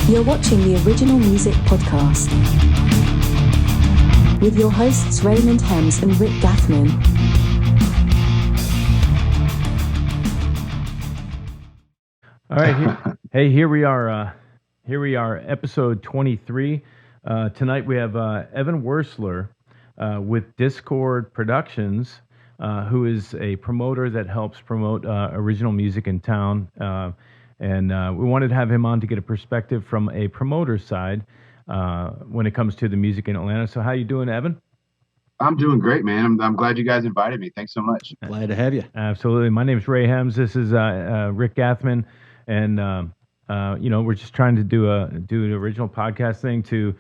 You're watching the Original Music Podcast with your hosts Raymond Hems and Rick Gathman. All right, here we are. Episode 23. Tonight we have Evan Werstler with Discord Productions, who is a promoter that helps promote original music in town. And we wanted to have him on to get a perspective from a promoter side when it comes to the music in Atlanta. So how you doing, Evan? I'm doing great, man. I'm glad you guys invited me. Thanks so much. Glad to have you. Absolutely. My name is Ray Hems. This is Rick Gathman. And, we're just trying to do an original podcast thing to,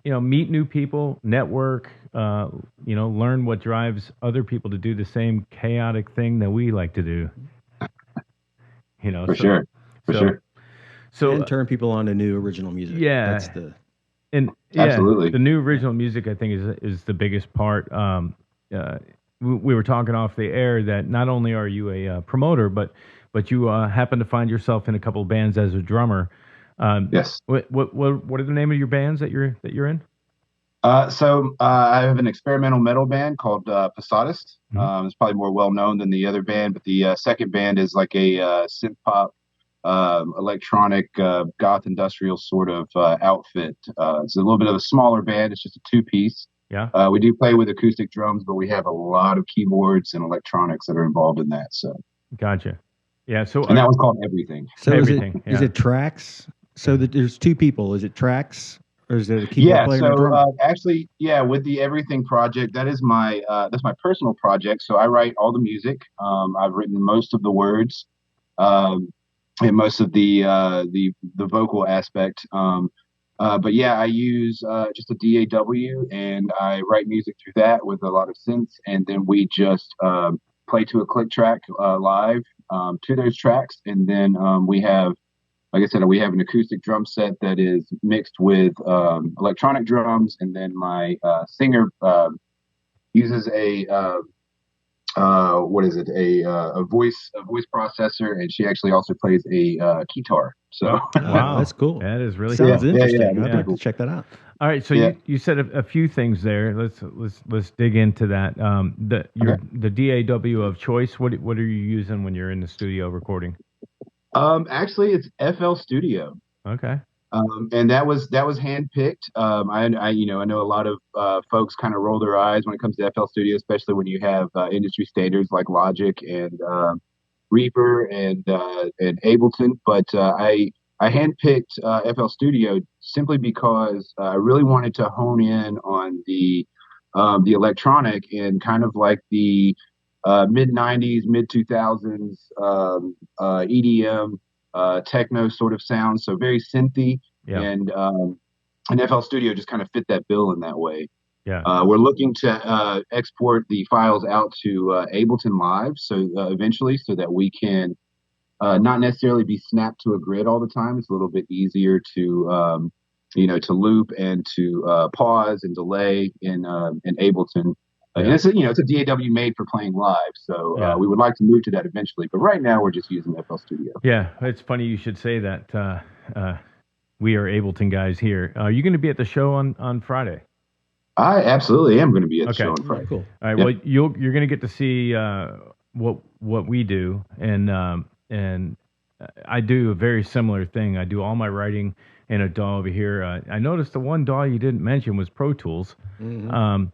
meet new people, network, learn what drives other people to do the same chaotic thing that we like to do. For sure. So and turn people on to new original music. Yeah. Absolutely. The new original music, I think, is the biggest part. We were talking off the air that not only are you a promoter, but you happen to find yourself in a couple of bands as a drummer. Yes. What are the name of your bands that you're in? So I have an experimental metal band called Posadist. Mm-hmm. It's probably more well known than the other band, but the second band is like a synth pop, electronic, goth industrial sort of outfit. It's a little bit of a smaller band. It's just a two-piece. Yeah. We do play with acoustic drums, but we have a lot of keyboards and electronics that are involved in that. So. Gotcha. Yeah. So and that was called Everything. So Everything. Is it tracks? So that there's two people. Is it tracks? Or is it a keyboard player and a drummer? Actually, with the Everything project, that's my personal project. So I write all the music. I've written most of the words, and most of the vocal aspect. But yeah, I use just a DAW, and I write music through that with a lot of synths, and then we just play to a click track live to those tracks, and then we have. Like I said, we have an acoustic drum set that is mixed with electronic drums, and then my singer uses a voice processor, and she actually also plays a guitar. So wow, that's cool. That is really sounds cool. interesting. Yeah, I'd like to check that out. All right, so you said a few things there. Let's dig into that. The DAW of choice. What are you using when you're in the studio recording? Actually, it's FL Studio. Okay. And that was handpicked. I know a lot of folks kind of roll their eyes when it comes to FL Studio, especially when you have industry standards like Logic and Reaper and Ableton. But I handpicked FL Studio simply because I really wanted to hone in on the electronic and kind of like the mid 90s, mid 2000s EDM, techno sort of sound. So very synthy, and FL Studio just kind of fit that bill in that way. Yeah. We're looking to export the files out to Ableton Live, so eventually, so that we can not necessarily be snapped to a grid all the time. It's a little bit easier to to loop and to pause and delay in Ableton. And it's a DAW made for playing live, so we would like to move to that eventually. But right now, we're just using FL Studio. Yeah, it's funny you should say that. We are Ableton guys here. Are you going to be at the show on Friday? I absolutely am going to be at the show on Friday. Cool. All right. Well, you're going to get to see what we do, and I do a very similar thing. I do all my writing in a DAW over here. I noticed the one DAW you didn't mention was Pro Tools. Mm-hmm.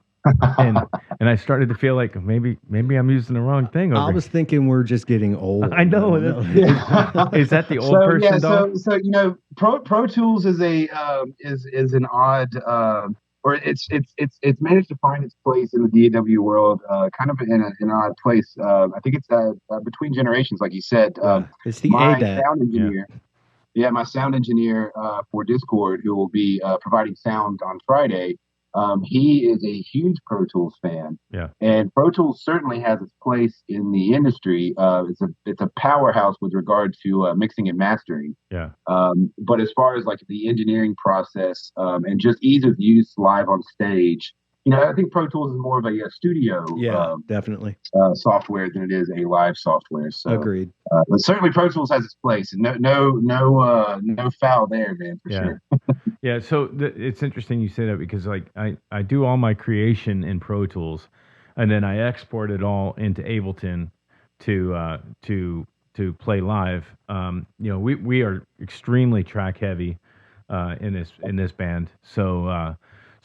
And I started to feel like maybe I'm using the wrong thing. I was thinking we're just getting old. I know. Is that the old person? So Pro Tools is an odd, or it's managed to find its place in the DAW world, kind of in an odd place. I think it's between generations, like you said. It's the my ADAT. sound engineer. Yeah, my sound engineer for Discord, who will be providing sound on Friday. He is a huge Pro Tools fan, and Pro Tools certainly has its place in the industry. It's a powerhouse with regard to mixing and mastering. Yeah. But as far as like the engineering process and just ease of use live on stage, I think Pro Tools is more of a studio definitely software than it is a live software. So agreed. But certainly Pro Tools has its place, and no foul there, man, for sure. Yeah, so it's interesting you say that because like I do all my creation in Pro Tools, and then I export it all into Ableton to play live. We are extremely track heavy in this band, so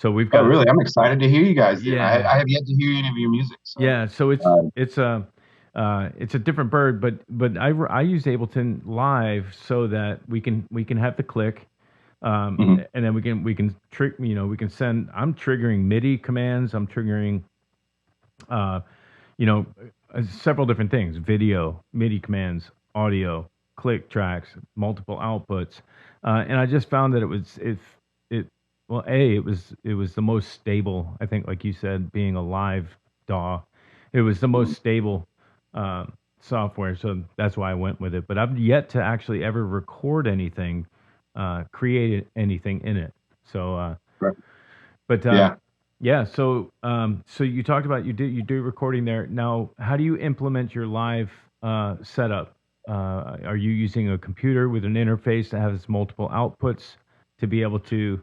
we've got. Oh, really? I'm excited to hear you guys. Yeah, I have yet to hear any of your music. So. Yeah, so it's a different bird, but I use Ableton Live so that we can have the click. And then we can we can send. I'm triggering MIDI commands. I'm triggering, several different things: video, MIDI commands, audio, click tracks, multiple outputs. And I just found that it was the most stable. I think, like you said, being a live DAW, it was the most stable software. So that's why I went with it. But I've yet to actually ever record anything. Created anything in it. So, right. But So you talked about you do recording there. Now, how do you implement your live setup? Are you using a computer with an interface that has multiple outputs to be able to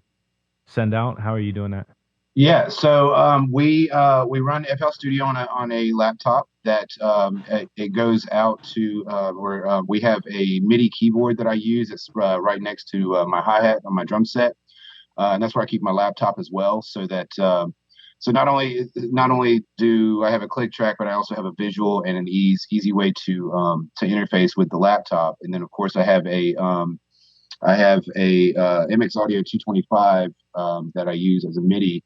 send out? How are you doing that? Yeah, so we run FL Studio on a laptop that it goes out to where we have a MIDI keyboard that I use. It's right next to my hi-hat on my drum set, and that's where I keep my laptop as well. So that so not only do I have a click track, but I also have a visual and an easy way to interface with the laptop. And then of course I have a MX Audio 225 that I use as a MIDI.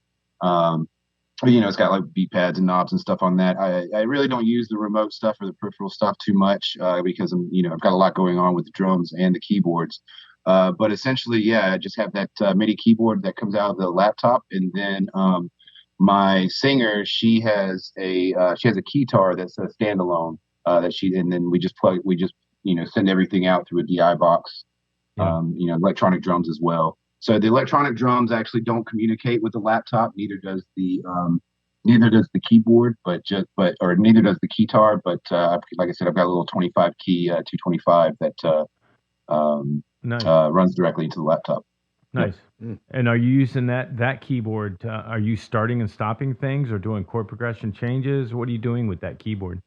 It's got like beat pads and knobs and stuff on that. I really don't use the remote stuff or the peripheral stuff too much because I've got a lot going on with the drums and the keyboards. But essentially, I just have that MIDI keyboard that comes out of the laptop, and then my singer, she has a keytar that's a standalone and then we just send everything out through a DI box. Electronic drums as well. So the electronic drums actually don't communicate with the laptop. Neither does the keyboard, or neither does the keytar. But like I said, I've got a little 25 key 225 that runs directly into the laptop. Nice. Yep. And are you using that keyboard? Are you starting and stopping things, or doing chord progression changes? What are you doing with that keyboard?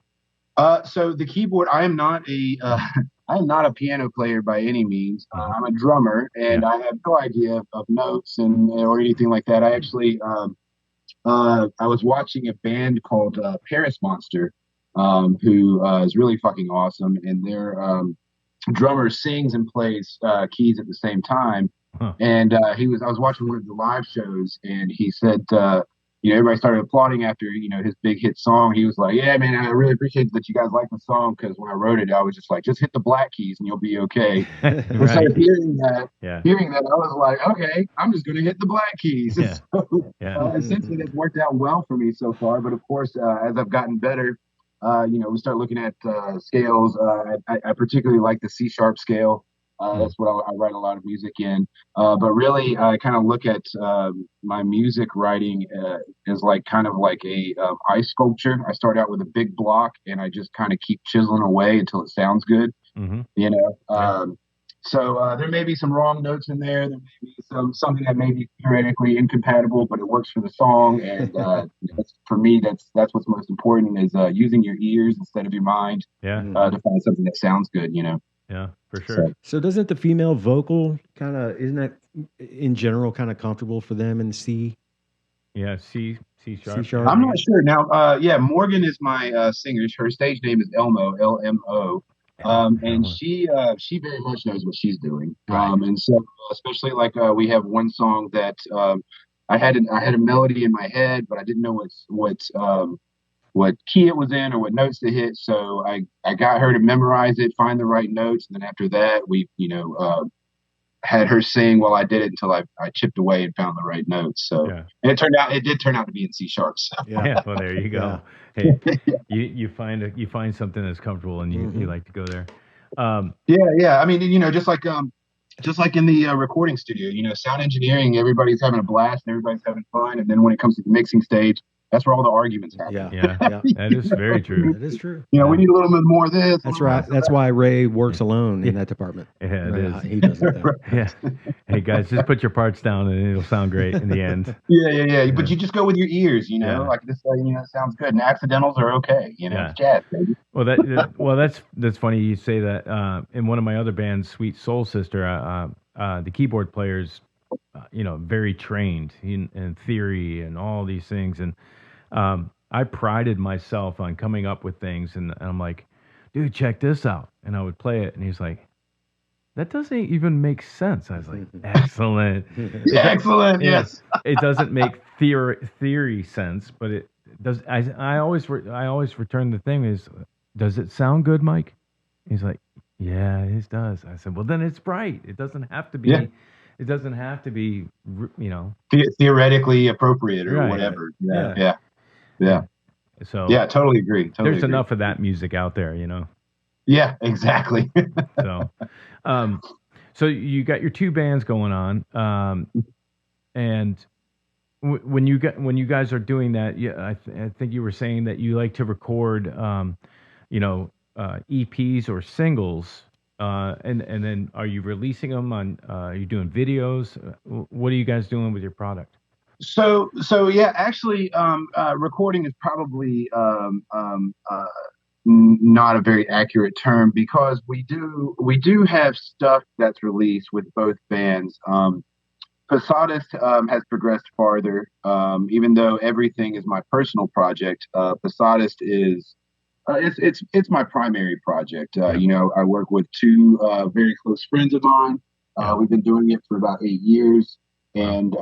So the keyboard, I am not a piano player by any means. I'm a drummer, and I have no idea of notes or anything like that. I actually, I was watching a band called Paris Monster, who is really fucking awesome, and their drummer sings and plays keys at the same time. And I was watching one of the live shows, and he said, everybody started applauding after, his big hit song. He was like, yeah, man, I really appreciate that you guys like the song, because when I wrote it, I was just like, just hit the black keys and you'll be okay. Right. So hearing that, I was like, okay, I'm just going to hit the black keys. Yeah. So essentially that's worked out well for me so far. But of course, as I've gotten better, we start looking at scales. I particularly like the C# scale. That's what I write a lot of music in. But really, I kind of look at my music writing as kind of like a ice sculpture. I start out with a big block, and I just kind of keep chiseling away until it sounds good. So there may be some wrong notes in there. There may be something that may be theoretically incompatible, but it works for the song. And for me, that's what's most important, is using your ears instead of your mind to find something that sounds good. Yeah, for sure. So doesn't the female vocal isn't that in general kind of comfortable for them in C? Yeah, C#. I'm not sure. Now, Morgan is my singer. Her stage name is Elmo, LMO. And she very much knows what she's doing. Right. And so especially we have one song that I had a melody in my head, but I didn't know what key it was in or what notes to hit. So I got her to memorize it, find the right notes. And then after that, we, had her sing while I did it until I chipped away and found the right notes. So and it did turn out to be in C#. So. Yeah. Well, there you go. Hey, you find something that's comfortable and you like to go there. Yeah. I mean, just like, just like in the recording studio, sound engineering, everybody's having a blast and everybody's having fun. And then when it comes to the mixing stage, that's where all the arguments happen. Yeah. That is very true. That is true. We need a little bit more of this. That's right. That's why Ray works alone in that department. Yeah, it is. He does it. Yeah. Hey guys, just put your parts down and it'll sound great in the end. Yeah. But you just go with your ears, like this, it sounds good. And accidentals are okay. It's jazz, baby. Well, that's funny you say that. In one of my other bands, Sweet Soul Sister, the keyboard player's, very trained in theory and all these things. And I prided myself on coming up with things. And I'm like, dude, check this out. And I would play it. And he's like, that doesn't even make sense. I was like, excellent. Excellent. Yes. It doesn't make theory sense, but it does. I always return the thing is, does it sound good, Mike? He's like, yeah, it does. I said, well, then it's right. It doesn't have to be. Yeah. It doesn't have to be, theoretically appropriate or right. Whatever. Yeah. So yeah, totally agree. There's enough of that music out there, Yeah, exactly. So you got your two bands going on, and when you guys are doing that, I think you were saying that you like to record, EPs or singles, and then are you releasing them on? Are you doing videos? What are you guys doing with your product? So yeah, actually, recording is probably not a very accurate term because we do have stuff that's released with both bands. Posadist has progressed farther, even though everything is my personal project. Posadist is it's my primary project. I work with two very close friends of mine. We've been doing it for about 8 years, and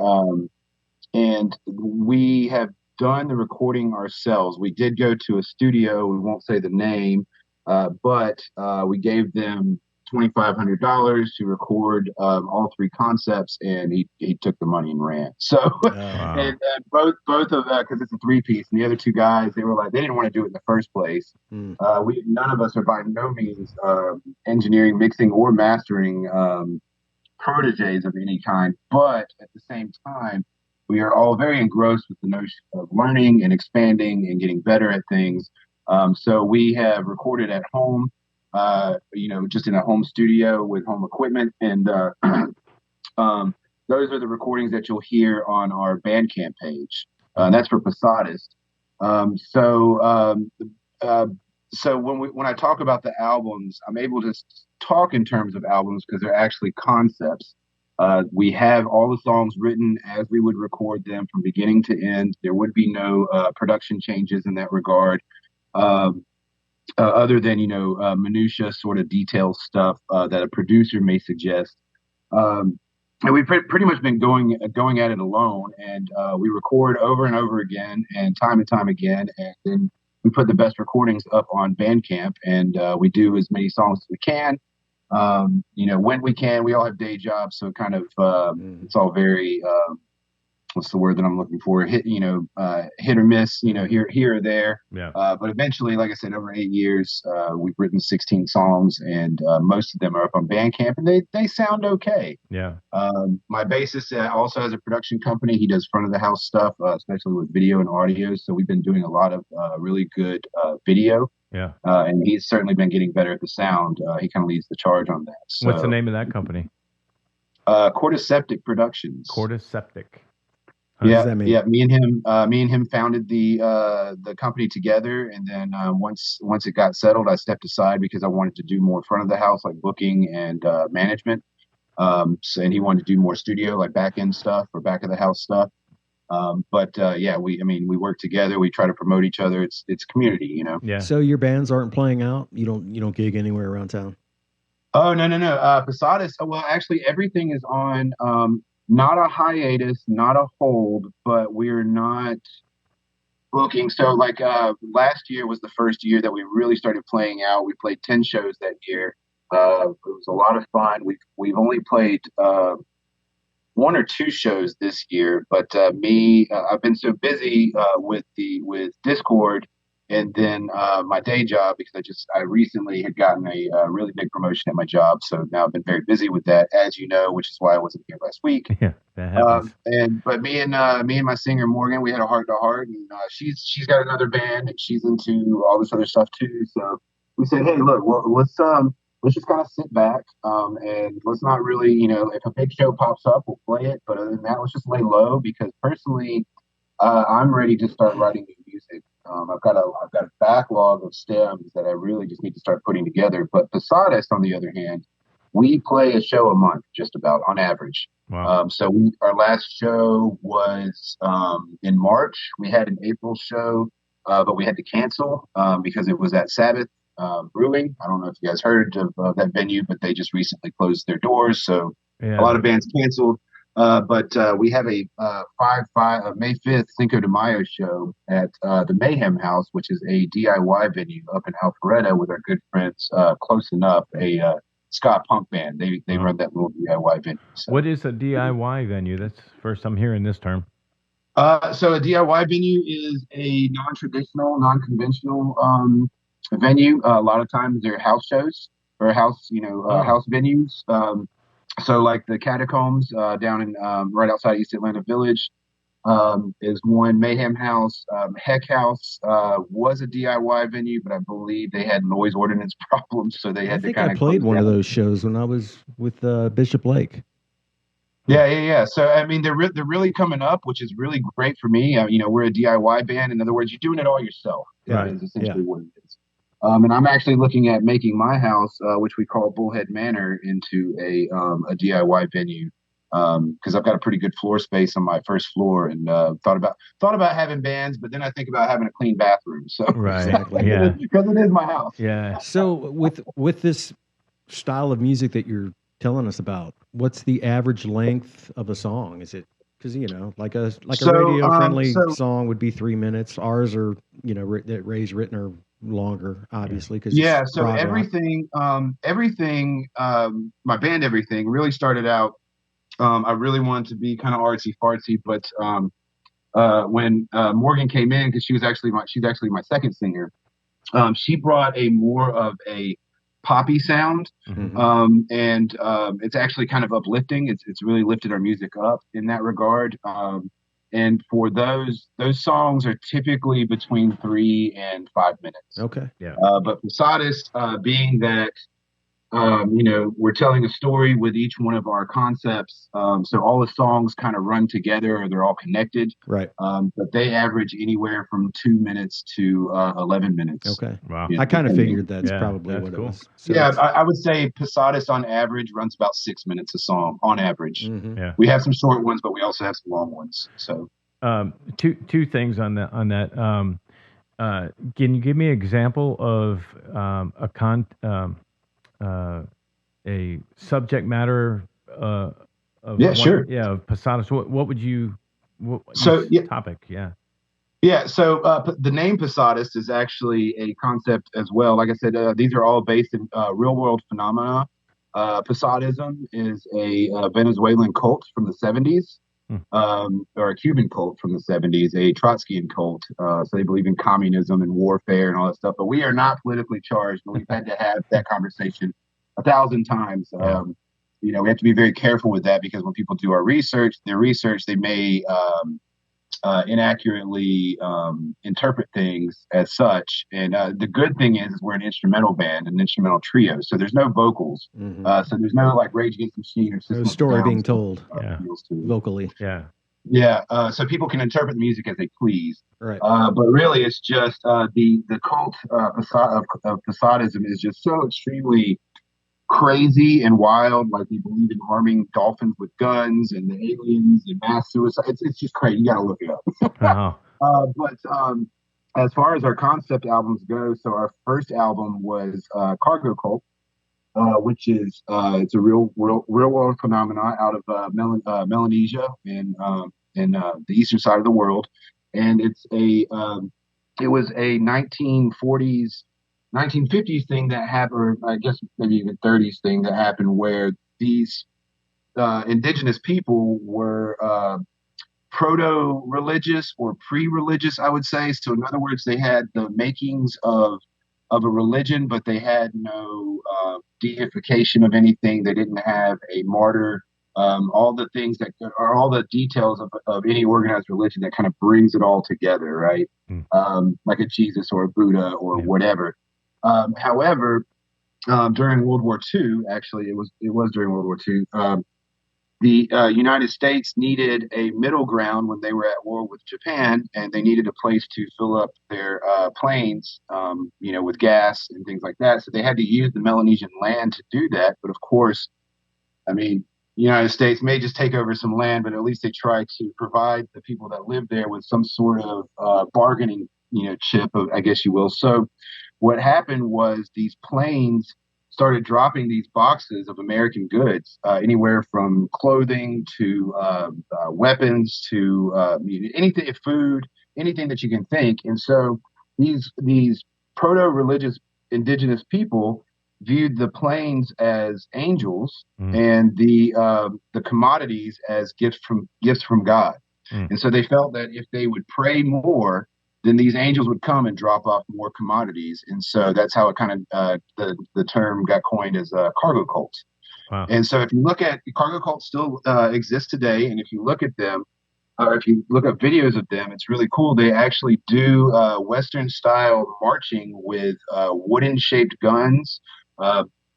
we have done the recording ourselves. We did go to a studio. We won't say the name, but we gave them $2,500 to record all three concepts, and he took the money and ran. So, and both of that, because it's a 3-piece, and the other two guys, they were like, they didn't want to do it in the first place. None of us are by no means engineering, mixing, or mastering proteges of any kind, but at the same time, we are all very engrossed with the notion of learning and expanding and getting better at things. So we have recorded at home, just in a home studio with home equipment. And those are the recordings that you'll hear on our Bandcamp page. That's for Posadist. So when I talk about the albums, I'm able to talk in terms of albums because they're actually concepts. We have all the songs written as we would record them from beginning to end. There would be no production changes in that regard, other than, minutia sort of detail stuff that a producer may suggest. And we've pretty much been going at it alone, and we record over and over again and time again, and then we put the best recordings up on Bandcamp, and we do as many songs as we can. When we can. We all have day jobs, so kind of it's all very what's the word that I'm looking for? Hit or miss, here or there. Yeah. But eventually, like I said, over 8 years, we've written 16 songs, and most of them are up on Bandcamp, and they sound okay. Yeah. My bassist also has a production company. He does front of the house stuff, especially with video and audio. So we've been doing a lot of really good video. Yeah. And he's certainly been getting better at the sound. He kind of leads the charge on that. So, what's the name of that company? Cortiseptic Productions. Cortiseptic. Yeah. Me and him founded the company together, and then once it got settled, I stepped aside because I wanted to do more front of the house, like booking and management. And he wanted to do more studio, like back end stuff or back of the house stuff. We work together. We try to promote each other. It's community, Yeah. So your bands aren't playing out? You don't gig anywhere around town? Oh, no. Posadist. Well, actually, everything is on. Not a hiatus, not a hold, but we're not booking. So, like last year was the first year that we really started playing out. We played 10 shows that year. It was a lot of fun. We've only played 1 or 2 shows this year, but I've been so busy with Discord And then my day job, because I recently had gotten a really big promotion at my job, so now I've been very busy with that, as you know, which is why I wasn't here last week. Yeah, that happens. But me and my singer Morgan, we had a heart to heart, and she's got another band, and she's into all this other stuff too. So we said, hey, look, well, let's just kind of sit back, and let's not really, if a big show pops up, we'll play it. But other than that, let's just lay low, because personally, I'm ready to start writing new music. I've got a backlog of stems that I really just need to start putting together. But Posadist, on the other hand, we play a show a month, just about on average. Wow. Our last show was in March. We had an April show, but we had to cancel because it was at Sabbath Brewing. I don't know if you guys heard of that venue, but they just recently closed their doors, so a lot of bands canceled. But we have a May 5th Cinco de Mayo show at the Mayhem House, which is a DIY venue up in Alpharetta with our good friends Close Enough, a ska punk band. They run that little DIY venue. So. What is a DIY venue? That's the first I'm hearing this term. So a DIY venue is a non-traditional, non-conventional venue. A lot of times they're house shows or house venues. So like the Catacombs down in right outside East Atlanta Village is one. Mayhem House, Heck House was a DIY venue, but I believe they had noise ordinance problems, so they had to kind of. I played one of those shows when I was with Bishop Lake. Yeah. So I mean, they're really coming up, which is really great for me. We're a DIY band. In other words, you're doing it all yourself. Right. Is essentially what it is. And I'm actually looking at making my house, which we call Bullhead Manor, into a DIY venue, because I've got a pretty good floor space on my first floor, and thought about having bands, but then I think about having a clean bathroom. So right, yeah, because it is my house. Yeah. So with this style of music that you're telling us about, what's the average length of a song? Is it because like a radio friendly song would be 3 minutes? Ours are that Ray's written are longer, obviously, because so everything my band Everything really started out, I really wanted to be kind of artsy fartsy, but when Morgan came in, because she's actually my second singer, she brought a more of a poppy sound, and it's actually kind of uplifting. It's really lifted our music up in that regard. And for those songs are typically between 3 and 5 minutes. Okay. Yeah. But Posadist, being that, we're telling a story with each one of our concepts. So all the songs kind of run together, or they're all connected. Right. But they average anywhere from 2 minutes to 11 minutes. Okay. Wow. I kind of figured that's probably what cool. it was. So I would say Posadist on average runs about 6 minutes a song on average. Mm-hmm. Yeah. We have some short ones, but we also have some long ones. So two things on that. Can you give me an example of a subject matter of sure. Of Posadist? What would you topic? So the name Posadist is actually a concept as well. Like I said, these are all based in real world phenomena. Posadism is a Venezuelan cult from the 70s, or a Cuban cult from the 70s, a Trotskyian cult. So they believe in communism and warfare and all that stuff. But we are not politically charged, and we've had to have that conversation 1,000 times. We have to be very careful with that, because when people do their research, they may inaccurately interpret things as such. And the good thing is we're an instrumental band, an instrumental trio, so there's no vocals. So there's no like Rage Against the Machine or System no story being told vocally. So people can interpret the music as they please. Right. But really, it's just the cult of Posadism is just so extremely crazy and wild. Like, they believe in arming dolphins with guns and the aliens and mass suicide. It's just crazy. You got to look it up. But as far as our concept albums go, so our first album was Cargo Cult, which is it's a real world phenomenon out of Melanesia in the eastern side of the world, and it was a 1950s thing that happened, or I guess maybe even 30s thing that happened, where these indigenous people were proto-religious or pre-religious, I would say. So in other words, they had the makings of a religion, but they had no deification of anything. They didn't have a martyr. All the things that are all the details of any organized religion that kind of brings it all together, right? Like a Jesus or a Buddha or whatever. However, during World War II, actually, it was during World War II. The United States needed a middle ground when they were at war with Japan, and they needed a place to fill up their planes, with gas and things like that. So they had to use the Melanesian land to do that. But of course, I mean, the United States may just take over some land, but at least they try to provide the people that live there with some sort of bargaining, chip, I guess you will. So what happened was these planes started dropping these boxes of American goods, anywhere from clothing to weapons to anything, food, anything that you can think. And so these proto-religious indigenous people viewed the planes as angels and the commodities as gifts from God. And so they felt that if they would pray more, then these angels would come and drop off more commodities. And so that's how it kind of, the term got coined as cargo cults. Wow. And so if you look at cargo cults still exist today, and if you look at them, or if you look at videos of them, it's really cool. They actually do Western style marching with wooden shaped guns,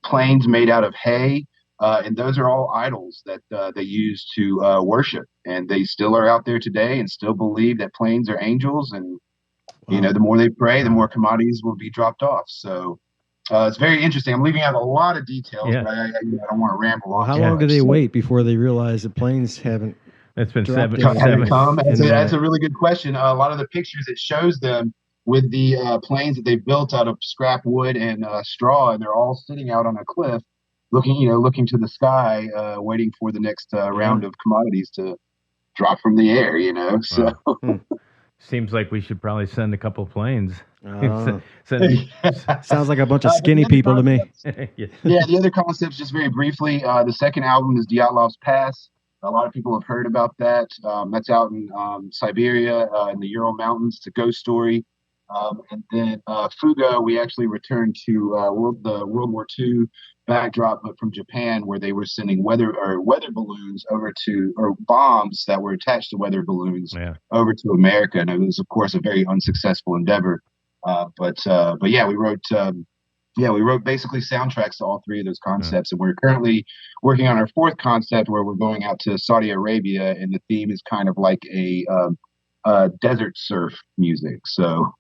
planes made out of hay. And those are all idols that they use to worship. And they still are out there today and still believe that planes are angels. And the more they pray, the more commodities will be dropped off. So it's very interesting. I'm leaving out a lot of details, but I don't want to ramble on. How long do they wait before they realize the planes haven't? It's been seven. That's a really good question. A lot of the pictures, it shows them with the planes that they've built out of scrap wood and straw, and they're all sitting out on a cliff, looking to the sky, waiting for the next round of commodities to drop from the air. So. Seems like we should probably send a couple of planes. Sounds like a bunch of skinny people to me. Yeah, the other concepts, just very briefly, the second album is Dyatlov's Pass. A lot of people have heard about that. That's out in Siberia, in the Ural Mountains. It's a ghost story. And then Fugo, we actually returned to the World War II backdrop, but from Japan, where they were sending weather balloons over to, or bombs that were attached to weather balloons over to America. And it was, of course, a very unsuccessful endeavor. But yeah, we wrote basically soundtracks to all three of those concepts. And we're currently working on our fourth concept, where we're going out to Saudi Arabia, and the theme is kind of like a desert surf music. So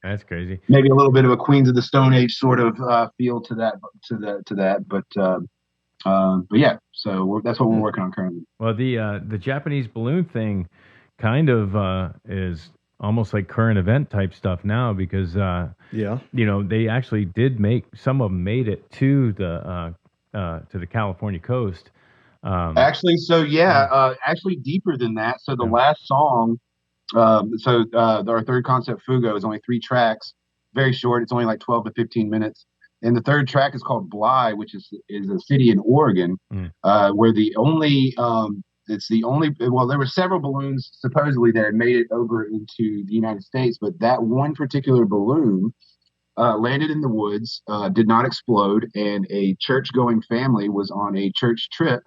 that's crazy. Maybe a little bit of a Queens of the Stone Age sort of feel to that. But yeah, so that's what we're working on currently. Well, the Japanese balloon thing kind of is almost like current event type stuff now, because they actually did some of them made it to the California coast. Actually deeper than that. So the last song, our third concept, Fugo, is only 3 tracks, very short. It's only like 12 to 15 minutes. And the third track is called Bly, which is a city in Oregon, where there were several balloons supposedly that had made it over into the United States, but that one particular balloon landed in the woods, did not explode, and a church-going family was on a church trip,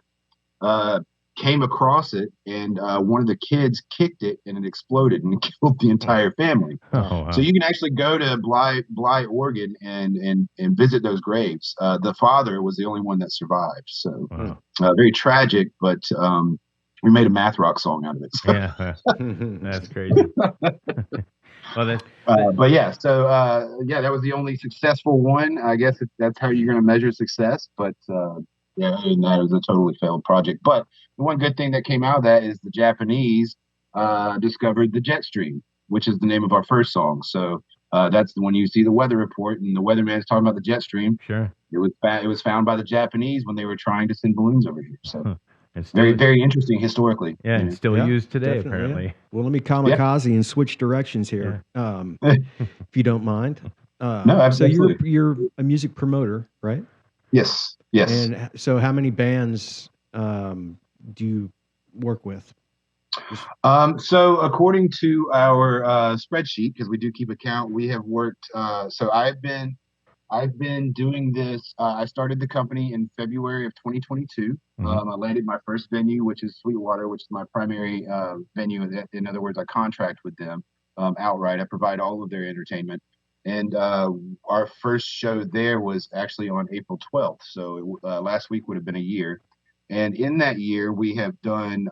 came across it, and one of the kids kicked it, and it exploded and killed the entire family. Oh, wow. So you can actually go to Bly, Oregon, and visit those graves. The father was the only one that survived. So very tragic, but we made a math rock song out of it. So. Yeah, that's crazy. Well, but yeah, so that was the only successful one. I guess that's how you're going to measure success. But other than that, it was a totally failed project. But the one good thing that came out of that is the Japanese discovered the jet stream, which is the name of our first song. So that's when you see the weather report and the weatherman's talking about the jet stream. Sure, it was found by the Japanese when they were trying to send balloons over here. So. It's very, very interesting historically. Yeah, and still used today, apparently. Yeah. Well, let me kamikaze and switch directions here, if you don't mind. No, absolutely. So you're a music promoter, right? Yes. And so how many bands do you work with? So according to our spreadsheet, because we do keep account, we have worked. So I've been doing this. I started the company in February of 2022. I landed my first venue, which is Sweetwater, which is my primary venue. In other words, I contract with them outright. I provide all of their entertainment. And our first show there was actually on April 12th. So last week would have been a year. And in that year, we have done,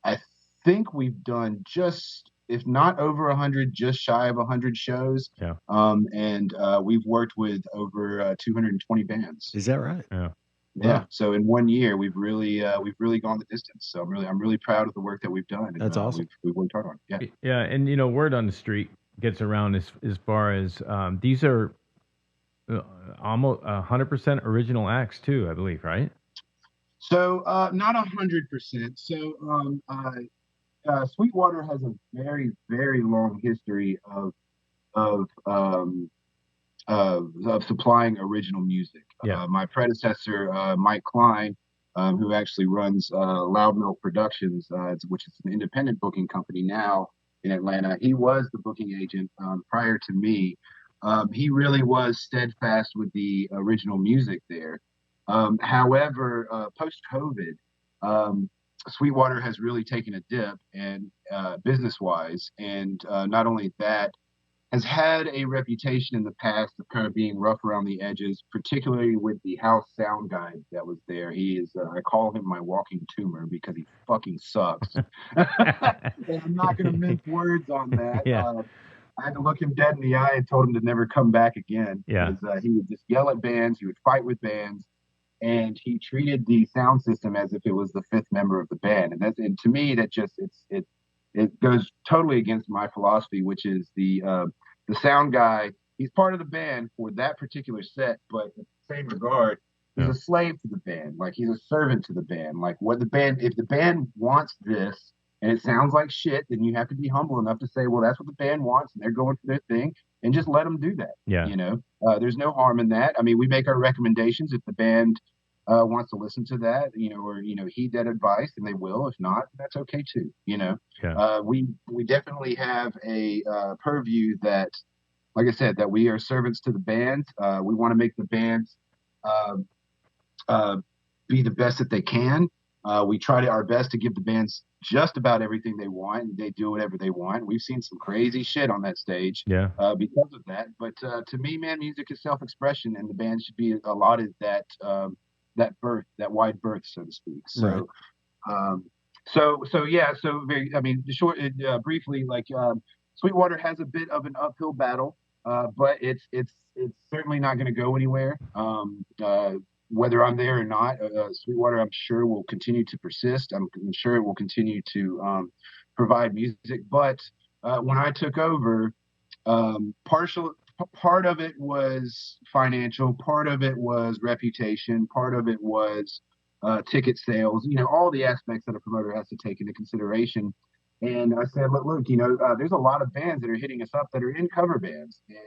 I think we've done just, if not over 100, just shy of 100 shows. Yeah. And we've worked with over 220 bands. Is that right? Yeah. Yeah. Wow. So in 1 year, we've really gone the distance. So I'm really proud of the work that we've done. And, That's awesome. We've worked hard on it. Yeah. Yeah. And, word on the street gets around as far as these are almost 100% original acts too, I believe, right? So not 100%. So Sweetwater has a very, very long history of supplying original music. Yeah. My predecessor, Mike Klein, who actually runs Loud Milk Productions, which is an independent booking company now in Atlanta. He was the booking agent prior to me. He really was steadfast with the original music there. However, post-COVID, Sweetwater has really taken a dip and business-wise, and not only that, has had a reputation in the past of kind of being rough around the edges, particularly with the house sound guy that was there. He is, I call him my walking tumor because he fucking sucks. And I'm not going to mince words on that. Yeah. I had to look him dead in the eye and told him to never come back again. Yeah. Because he would just yell at bands, he would fight with bands, and he treated the sound system as if it was the fifth member of the band. And to me, that just it goes totally against my philosophy, which is the sound guy. He's part of the band for that particular set, but in the same regard, he's a slave to the band. Like, he's a servant to the band. Like, if the band wants this and it sounds like shit, then you have to be humble enough to say, well, that's what the band wants, and they're going for their thing, and just let them do that. Yeah. There's no harm in that. I mean, we make our recommendations if the band wants to listen to that, or heed that advice, and they will. If not, that's okay too. Yeah. We definitely have a purview that, like I said, that we are servants to the band. We want to make the bands be the best that they can. We try our best to give the bands just about everything they want, and they do whatever they want. We've seen some crazy shit on that stage because of that. But to me, man, music is self-expression, and the band should be allotted that wide berth, so to speak. So, briefly, like Sweetwater has a bit of an uphill battle, but it's certainly not going to go anywhere. Whether I'm there or not, Sweetwater, I'm sure, will continue to persist. I'm sure it will continue to provide music. But when I took over, part of it was financial, part of it was reputation, part of it was ticket sales, all the aspects that a promoter has to take into consideration. And I said, look, there's a lot of bands that are hitting us up that are in cover bands. And,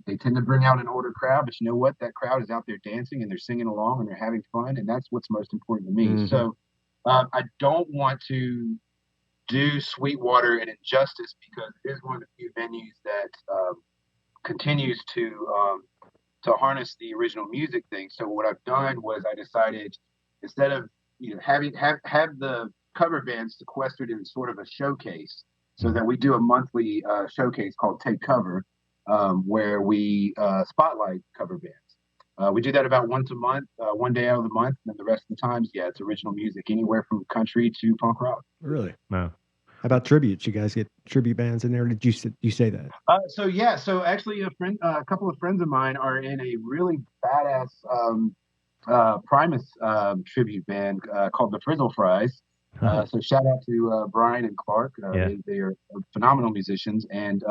they tend to bring out an older crowd, but you know what? That crowd is out there dancing and they're singing along and they're having fun. And that's what's most important to me. Mm-hmm. So I don't want to do Sweetwater an injustice, because it is one of the few venues that continues to harness the original music thing. So what I've done was I decided, instead of have the cover bands sequestered in sort of a showcase, so that we do a monthly showcase called Take Cover, where we spotlight cover bands. We do that about once a month, one day out of the month, and then the rest of the times, it's original music, anywhere from country to punk rock. Really? No. How about tributes? You guys get tribute bands in there? Did you say that? So actually, a couple of friends of mine are in a really badass Primus tribute band called the Frizzle Fries. So shout out to Brian and Clark. They are phenomenal musicians, and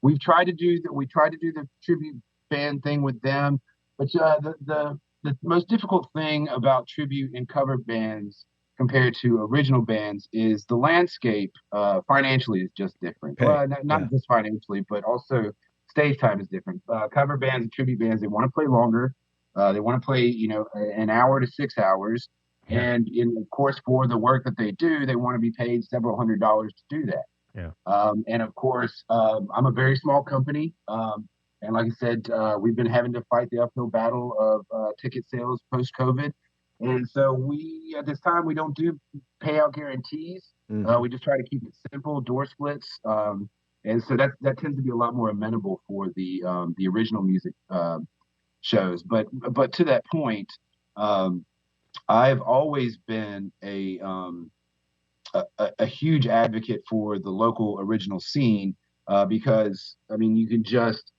we tried to do the tribute band thing with them. But the most difficult thing about tribute and cover bands compared to original bands is the landscape financially is just different. Not just financially, but also stage time is different. Cover bands and tribute bands, they want to play longer. They want to play, an hour to 6 hours. And of course, for the work that they do, they want to be paid several $100s to do that. And of course, I'm a very small company. And like I said, we've been having to fight the uphill battle of ticket sales post-COVID. And so at this time, we don't do payout guarantees. We just try to keep it simple, door splits. And so that tends to be a lot more amenable for the original music shows. But to that point, I've always been a huge advocate for the local original scene because I mean you can just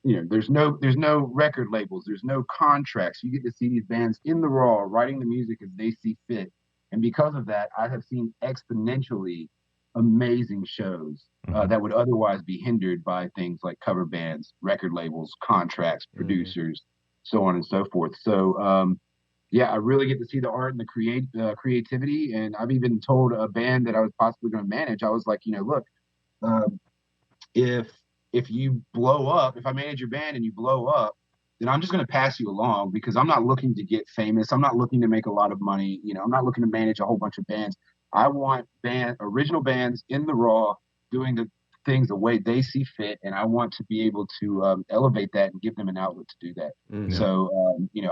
there's no record labels, there's no contracts. You get to see these bands in the raw writing the music as they see fit, and because of that, I have seen exponentially amazing shows that would otherwise be hindered by things like cover bands, record labels, contracts, producers, so on and so forth. So I really get to see the art and the creativity. And I've even told a band that I was possibly going to manage, I was like, look, if you blow up, if I manage your band and you blow up, then I'm just going to pass you along because I'm not looking to get famous. I'm not looking to make a lot of money. I'm not looking to manage a whole bunch of bands. I want original bands in the raw doing the things the way they see fit, and I want to be able to elevate that and give them an outlet to do that. So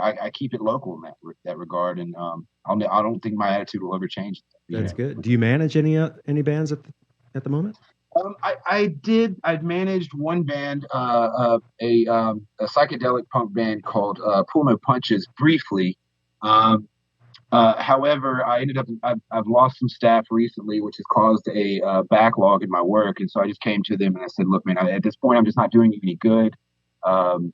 I keep it local in that regard, and I don't think my attitude will ever change. That's good. Do you manage any bands at the moment? I've managed one band, a psychedelic punk band called Pull No Punches briefly. However, I've lost some staff recently, which has caused a backlog in my work. And so I just came to them and I said, look, man, at this point, I'm just not doing you any good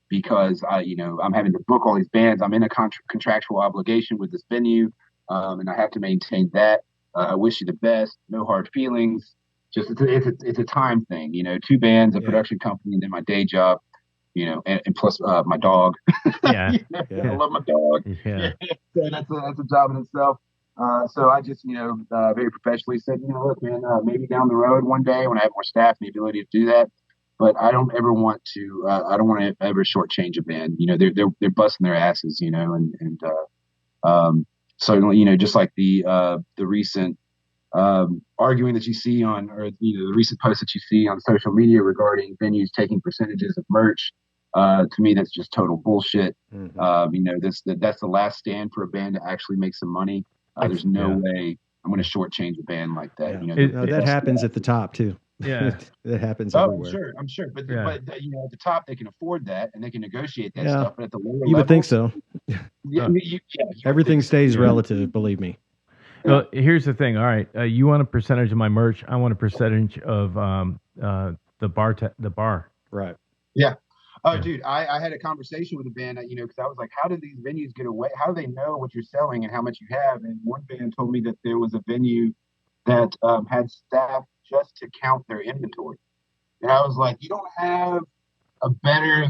because I'm having to book all these bands. I'm in a contractual obligation with this venue, and I have to maintain that. I wish you the best. No hard feelings. Just it's a time thing. 2 bands, a production company, and then my day job. And plus my dog. I love my dog. So that's a job in itself. So I just, very professionally said, look, man, maybe down the road one day when I have more staff and the ability to do that. But I don't ever want to. I don't want to ever shortchange a band. They're busting their asses. So just like the recent arguing that you see on, or the recent posts that you see on social media regarding venues taking percentages of merch. To me, that's just total bullshit. That's the last stand for a band to actually make some money. There's no way I'm going to shortchange a band like that. That happens at the top too. Yeah, that happens everywhere. I'm sure. But at the top they can afford that and they can negotiate that stuff. But at the lower level, you would think so. Everything stays relative. Believe me. Well, here's the thing. All right, you want a percentage of my merch. I want a percentage of the bar. Right. Yeah. Oh, dude, I had a conversation with a band, because I was like, how do these venues get away? How do they know what you're selling and how much you have? And one band told me that there was a venue that had staff just to count their inventory. And I was like, you don't have a better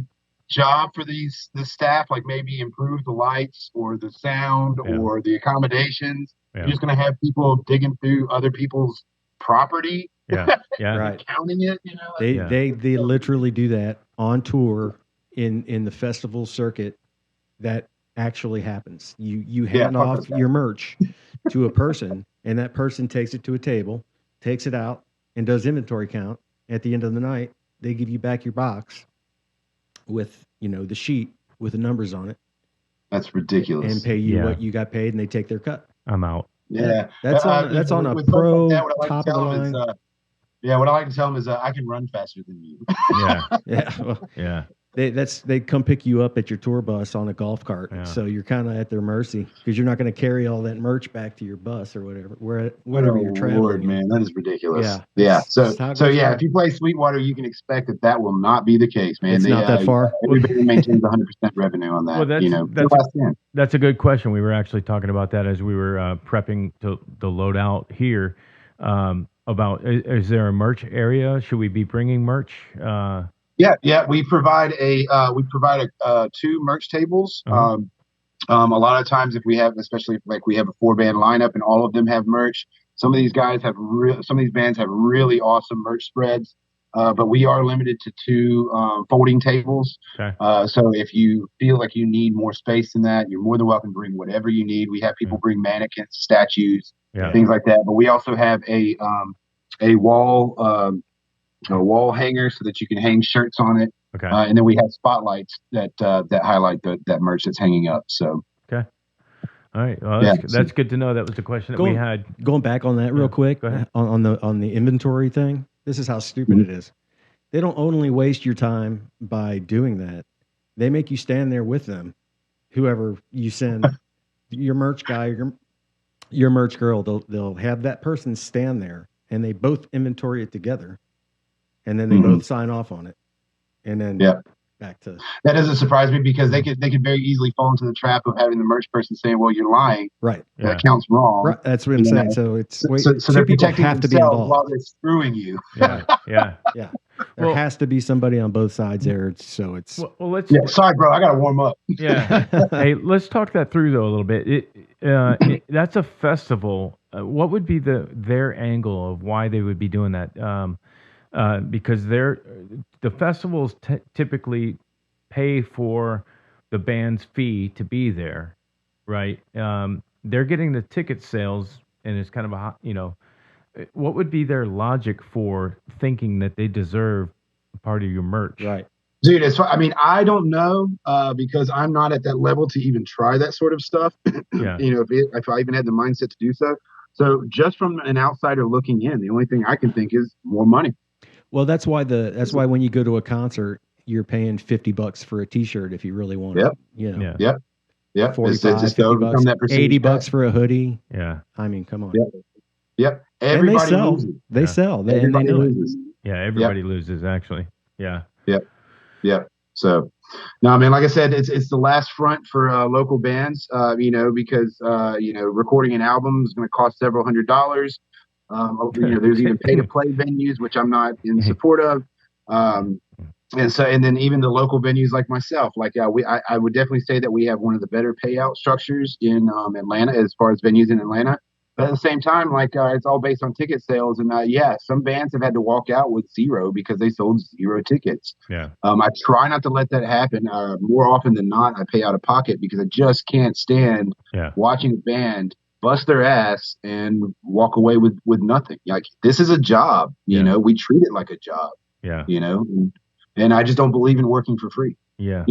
job for the staff, like maybe improve the lights or the sound or the accommodations. You're just going to have people digging through other people's property. Right. Counting it, They literally do that on tour in the festival circuit. That actually happens. You hand off your merch to a person, and that person takes it to a table, takes it out, and does inventory count. At the end of the night, they give you back your box with the sheet with the numbers on it. That's ridiculous. And pay you what you got paid, and they take their cut. I'm out. Yeah, that's on a pro top of the line. What I like to tell them is I can run faster than you. They come pick you up at your tour bus on a golf cart, so you're kind of at their mercy because you're not going to carry all that merch back to your bus or whatever you're traveling. Lord, man, that is ridiculous. So if you play Sweetwater, you can expect that will not be the case, man. It's not that far. Everybody maintains 100% revenue on that. Well, that's a good question. We were actually talking about that as we were prepping the load out here. About is there a merch area? Should we be bringing merch? We provide 2 merch tables. A lot of times, if we have, especially like we have a 4-band lineup and all of them have merch. Some of these bands have really awesome merch spreads. but we are limited to 2 folding tables. Okay. So if you feel like you need more space than that, you're more than welcome to bring whatever you need. We have people bring mannequins, statues, things like that. But we also have a wall hanger so that you can hang shirts on it. Okay. And then we have spotlights that highlight that merch that's hanging up. So. Okay. All right. Well, that's good to know. That was the question that we had. Going back on that real quick, go ahead. on the inventory thing. This is how stupid it is. They don't only waste your time by doing that. They make you stand there with them. Whoever you send, your merch guy, your merch girl, they'll have that person stand there, and they both inventory it together, and then they both sign off on it, and then back to that. Doesn't surprise me because they could very easily fall into the trap of having the merch person saying, "Well, you're lying." Right. That counts wrong. Right. That's what I'm saying. So it's so they're protecting themselves while they're screwing you. Yeah. There has to be somebody on both sides there. So it's let's. Yeah. Sorry, bro. I got to warm up. Yeah. Hey, let's talk that through though a little bit. That's a festival. What would be their angle of why they would be doing that? Because the festivals typically pay for the band's fee to be there, right? They're getting the ticket sales, and it's kind of what would be their logic for thinking that they deserve a part of your merch? Right. Dude, I don't know because I'm not at that level to even try that sort of stuff. Yeah. If I even had the mindset to do so. So just from an outsider looking in, the only thing I can think is more money. Well, that's why when you go to a concert, you're paying $50 for a T-shirt if you really want it. Yeah. 45, $50, $80 for a hoodie. Yeah. I mean, come on. Yep. Everybody loses. They sell. And they know loses. Yeah, everybody loses actually. Yeah. Yep. So, no, I mean, like I said, it's the last front for local bands, because recording an album is going to cost several $100s. There's even pay-to-play venues, which I'm not in support of. And then even the local venues like myself, I would definitely say that we have one of the better payout structures in Atlanta as far as venues in Atlanta. But at the same time, it's all based on ticket sales. And some bands have had to walk out with zero because they sold zero tickets. Yeah. I try not to let that happen. More often than not, I pay out of pocket because I just can't stand watching a band bust their ass and walk away with nothing. This is a job, we treat it like a job. Yeah. And I just don't believe in working for free. Yeah.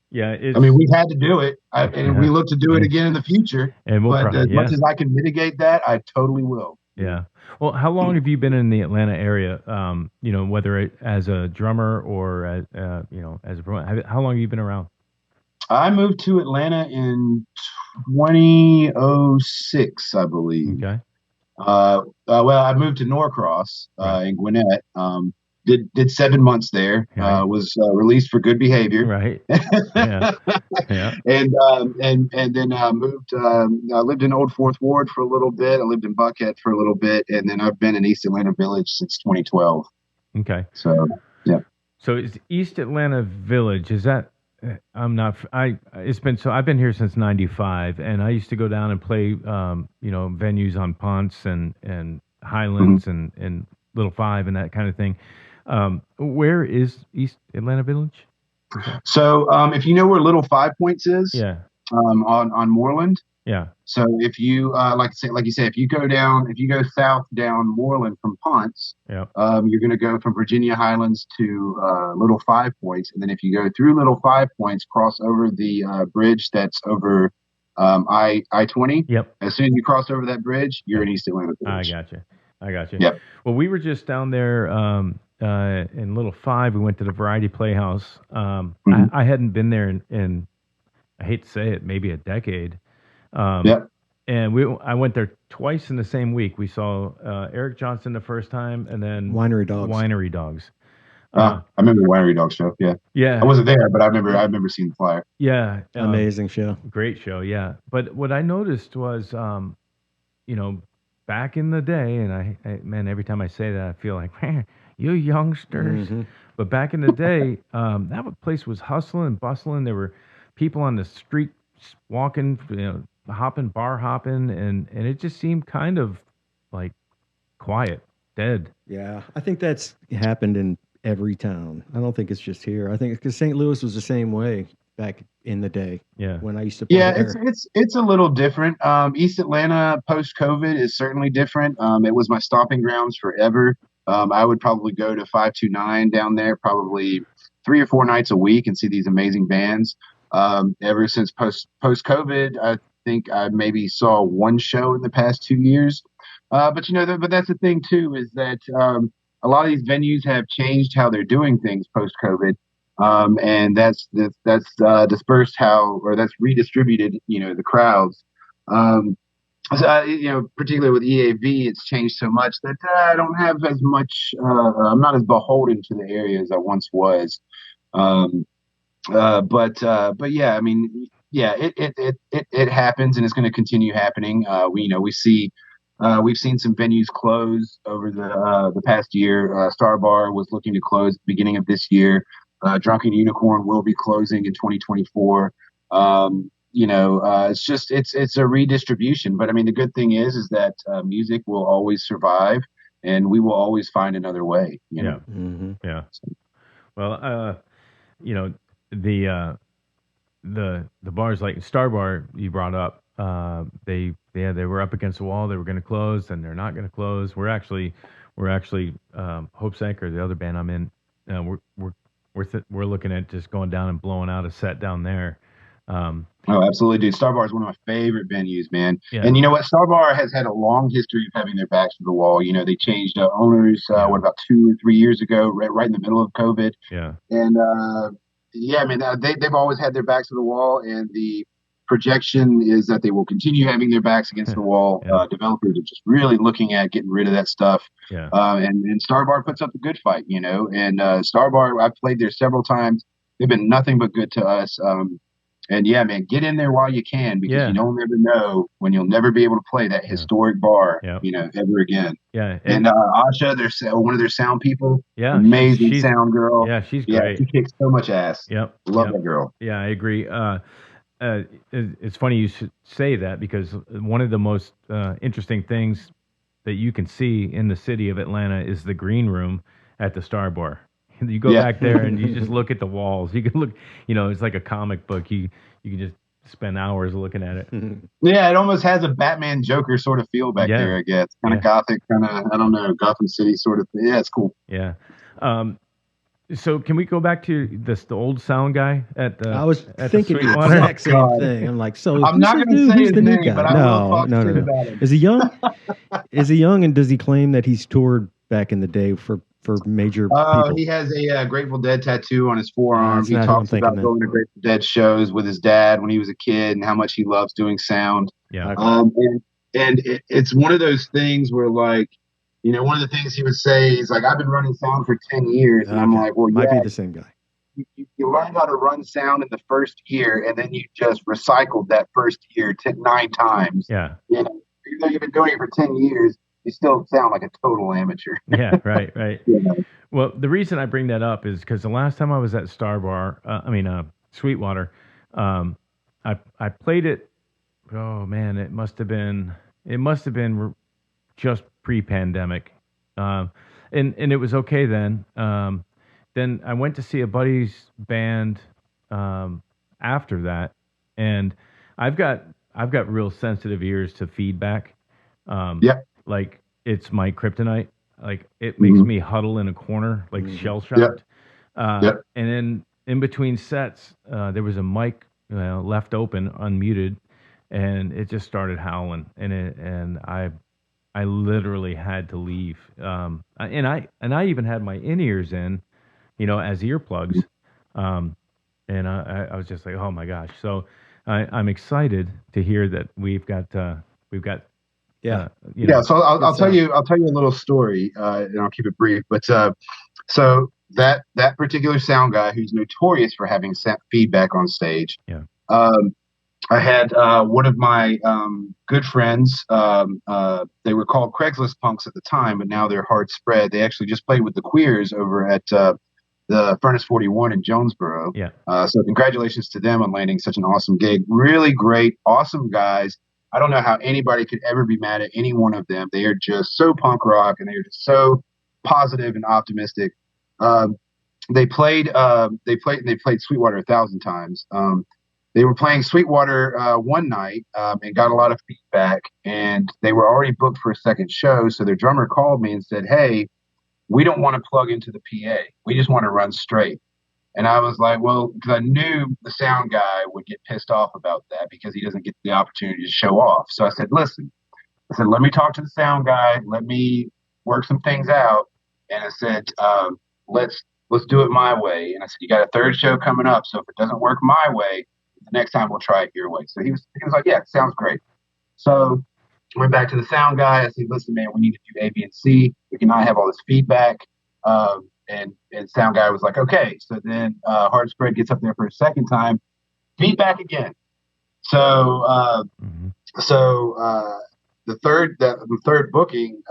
Yeah. We've had to do it, and we look to do it again in the future. But as much as I can mitigate that, I totally will. Yeah. Well, how long have you been in the Atlanta area? Whether as a drummer or as a promoter, how long have you been around? I moved to Atlanta in 2006, I believe. Okay. I moved to Norcross in Gwinnett. Did 7 months there. Was released for good behavior. Right. Yeah. And then moved. I lived in Old Fourth Ward for a little bit. I lived in Buckhead for a little bit, and then I've been in East Atlanta Village since 2012. Okay. So yeah. So is East Atlanta Village? Is that? I've been here since '95, and I used to go down and play, venues on Ponce and Highlands and Little Five and that kind of thing. Where is East Atlanta Village? So, if you know where Little 5 Points is, on Moreland. Yeah. So if you like you say, if you go south down Moreland from Ponce, you're going to go from Virginia Highlands to Little 5 Points, and then if you go through Little 5 Points, cross over the bridge that's over I-20. Yep. As soon as you cross over that bridge, you're in East Atlanta Village. I got you. Yep. Well, we were just down there in Little 5. We went to the Variety Playhouse. I hadn't been there in I hate to say it, maybe a decade. And I went there twice in the same week. We saw Eric Johnson the first time, and then Winery Dogs. I remember the Winery Dogs show. Yeah. I wasn't there, but I remember seeing the flyer. Yeah. Amazing show. Great show. Yeah. But what I noticed was, back in the day, and I every time I say that, I feel like, man, you youngsters. Mm-hmm. But back in the day, that place was hustling and bustling. There were people on the street walking, bar hopping, and it just seemed kind of like quiet. dead. Yeah, I think that's happened in every town. I don't think it's just here. I think because St. Louis was the same way back in the day. Yeah. When I used to play Yeah, there. it's a little different. East Atlanta post COVID is certainly different. It was my stomping grounds forever. I would probably go to 529 down there probably 3 or 4 nights a week and see these amazing bands. Ever since post COVID, I think I maybe saw one show in the past 2 years. But but that's the thing too, is that a lot of these venues have changed how they're doing things post COVID. And that's dispersed that's redistributed, the crowds. Particularly with EAV, it's changed so much that I don't have as much. I'm not as beholden to the area as I once was. But yeah, I mean, yeah, it happens, and it's going to continue happening. We've seen some venues close over the past year. Star Bar was looking to close at the beginning of this year. Drunken Unicorn will be closing in 2024. It's a redistribution. But I mean, the good thing is that music will always survive, and we will always find another way. Yeah. Mm-hmm. Yeah. Well, the bars like Star Bar you brought up, they were up against the wall. They were going to close, and they're not going to close. We're actually Hope's Anchor, the other band I'm in. We're looking at just going down and blowing out a set down there. Oh, absolutely, dude. Star Bar is one of my favorite venues, man. Yeah. And you know what? Star Bar has had a long history of having their backs to the wall. They changed owners, about 2 or 3 years ago, right in the middle of COVID. Yeah. And they've always had their backs to the wall, and the projection is that they will continue having their backs against the wall. Yeah. Developers are just really looking at getting rid of that stuff. Yeah. And Star Bar puts up a good fight, and Star Bar, I've played there several times. They've been nothing but good to us. And yeah, man, get in there while you can, because you don't ever know when you'll never be able to play that historic bar, ever again. Yeah. And Asha, one of their sound people, amazing sound girl. Yeah, she's great. She kicks so much ass. Yep. Love that girl. Yeah, I agree. It's funny you should say that, because one of the most interesting things that you can see in the city of Atlanta is the green room at the Star Bar. You go back there and you just look at the walls. You can look, it's like a comic book. You can just spend hours looking at it. Yeah, it almost has a Batman Joker sort of feel back there, I guess. Kind of gothic, kind of, I don't know, Gotham City sort of thing. Yeah, it's cool. Yeah. So can we go back to the old sound guy at the? I was thinking the Sweetwater? exact same thing. I'm like, so I'm not going to say his name, but I will talk no. about him. Is he young? Is he young, and does he claim that he's toured back in the day for major people? He has a Grateful Dead tattoo on his forearm. He not talks who I'm about thinking going to Grateful Dead shows with his dad when he was a kid and how much he loves doing sound. Yeah. It's one of those things where, like, one of the things he would say is like, I've been running sound for 10 years. And I'm like, well, might be the same guy. You learn how to run sound in the first year, and then you just recycled that first year 9 times. Yeah. Even though you've been doing it for 10 years, you still sound like a total amateur. Yeah, right. Well, the reason I bring that up is because the last time I was at Star Bar, Sweetwater, I played it. Oh man, it must have been just pre-pandemic, and it was okay then. Then I went to see a buddy's band after that, and I've got real sensitive ears to feedback. Like, it's my kryptonite. Like, it makes me huddle in a corner, like shell-shocked. And then in between sets, there was a mic left open, unmuted, and it just started howling. And I literally had to leave. And I even had my in-ears in, as earplugs. And I was just like, oh my gosh. So I'm excited to hear that we've got. So I'll tell you a little story, and I'll keep it brief. But so that particular sound guy, who's notorious for having feedback on stage, I had one of my good friends. They were called Craigslist punks at the time, but now they're hard spread. They actually just played with the Queers over at the Furnace 41 in Jonesboro. So congratulations to them on landing such an awesome gig. Really great, awesome guys. I don't know how anybody could ever be mad at any one of them. They are just so punk rock, and they're just so positive and optimistic. They played Sweetwater 1,000 times. They were playing Sweetwater one night and got a lot of feedback, and they were already booked for a second show. So their drummer called me and said, "Hey, we don't want to plug into the PA. We just want to run straight." And I was like, well, because I knew the sound guy would get pissed off about that because he doesn't get the opportunity to show off. So I said, listen, let me talk to the sound guy. Let me work some things out. And I said, let's do it my way. And I said, you got a third show coming up. So if it doesn't work my way, the next time we'll try it your way. So he was like, yeah, sounds great. So went back to the sound guy. I said, listen, man, we need to do A, B, and C. We cannot have all this feedback. And sound guy was like, okay. So then Hard Spread gets up there for a second time, feedback again. So the third booking,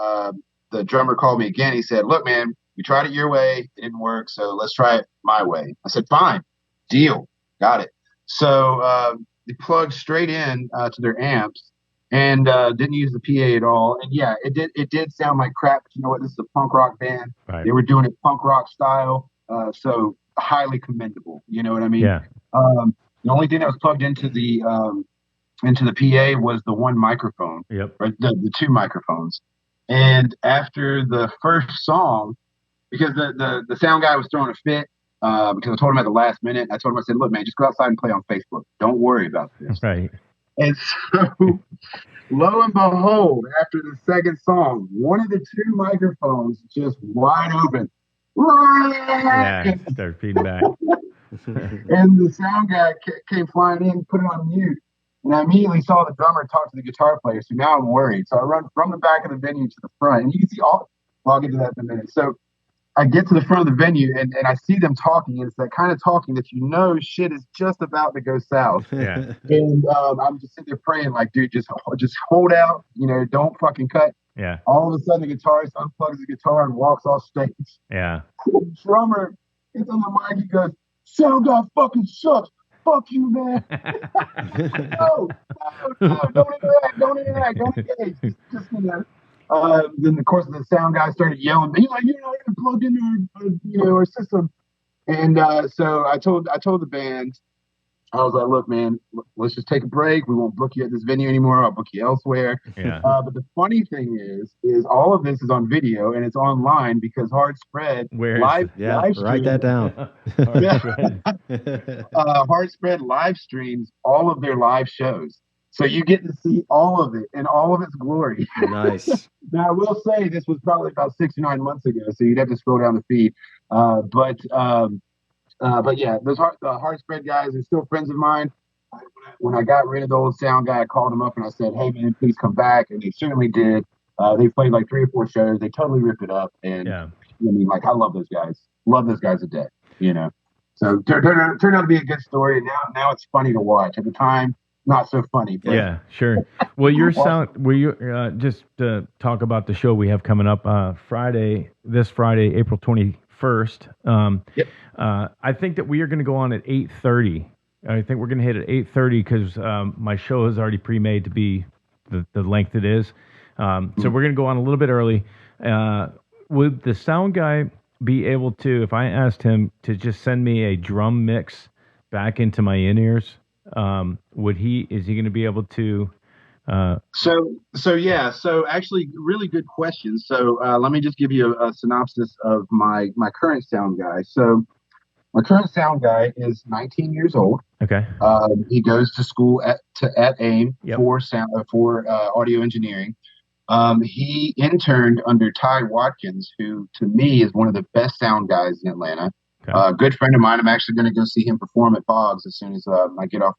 the drummer called me again. He said, look, man, we tried it your way. It didn't work. So let's try it my way. I said, fine, deal, got it. So they plugged straight in to their amps and didn't use the PA at all. And yeah, it did sound like crap. But you know what? This is a punk rock band. Right. They were doing it punk rock style. So highly commendable. You know what I mean? Yeah. The only thing that was plugged into the PA was the one microphone. Yep. Or the two microphones. And after the first song, because the sound guy was throwing a fit, because I told him at the last minute, I said, look, man, just go outside and play on Facebook. Don't worry about this. Right. And so, lo and behold, after the second song, one of the two microphones just wide open. Yeah, start feeding back. And the sound guy came flying in, put it on mute. And I immediately saw the drummer talk to the guitar player. So now I'm worried. So I run from the back of the venue to the front. And you can see I'll get to that in a minute. So I get to the front of the venue and I see them talking. And it's that kind of talking that you know shit is just about to go south. Yeah. And I'm just sitting there praying like, dude, just hold out. You know, don't fucking cut. Yeah. All of a sudden, the guitarist unplugs the guitar and walks off stage. Yeah. The drummer gets on the mic. He goes, sound guy fucking sucks. Fuck you, man. No, don't interact. Don't engage. Just you know. Then, of course, the sound guy started yelling. He's like, you're not even plugged into our system. And so I told the band, I was like, look, man, let's just take a break. We won't book you at this venue anymore. I'll book you elsewhere. Yeah. But the funny thing is all of this is on video and it's online because Hard Spread live write that down. Hard Spread live streams all of their live shows. So you get to see all of it in all of its glory. Nice. Now, I will say this was probably about 6 or 9 months ago, so you'd have to scroll down the feed. But yeah, those hard Spread guys are still friends of mine. When I got rid of the old sound guy, I called him up and I said, hey, man, please come back. And they certainly did. They played like 3 or 4 shows. They totally ripped it up. And I mean, like, I love those guys. Love those guys to death, you know. So turned out to be a good story. And now it's funny to watch. At the time, not so funny. But. Yeah, sure. Well, your sound. Will you just talk about the show we have coming up this Friday, April 21st? Yep. I think that we are going to go on at 8:30. I think we're going to hit at 8:30 because my show is already pre-made to be the length it is. So we're going to go on a little bit early. Would the sound guy be able to, if I asked him to just send me a drum mix back into my in-ears? Is he going to be able to? So actually, really good question. So let me just give you a synopsis of my current sound guy. So my current sound guy is 19 years old. Okay. He goes to school at AIM for audio engineering. He interned under Ty Watkins, who to me is one of the best sound guys in Atlanta. Okay. Good friend of mine. I'm actually going to go see him perform at Boggs as soon as I get off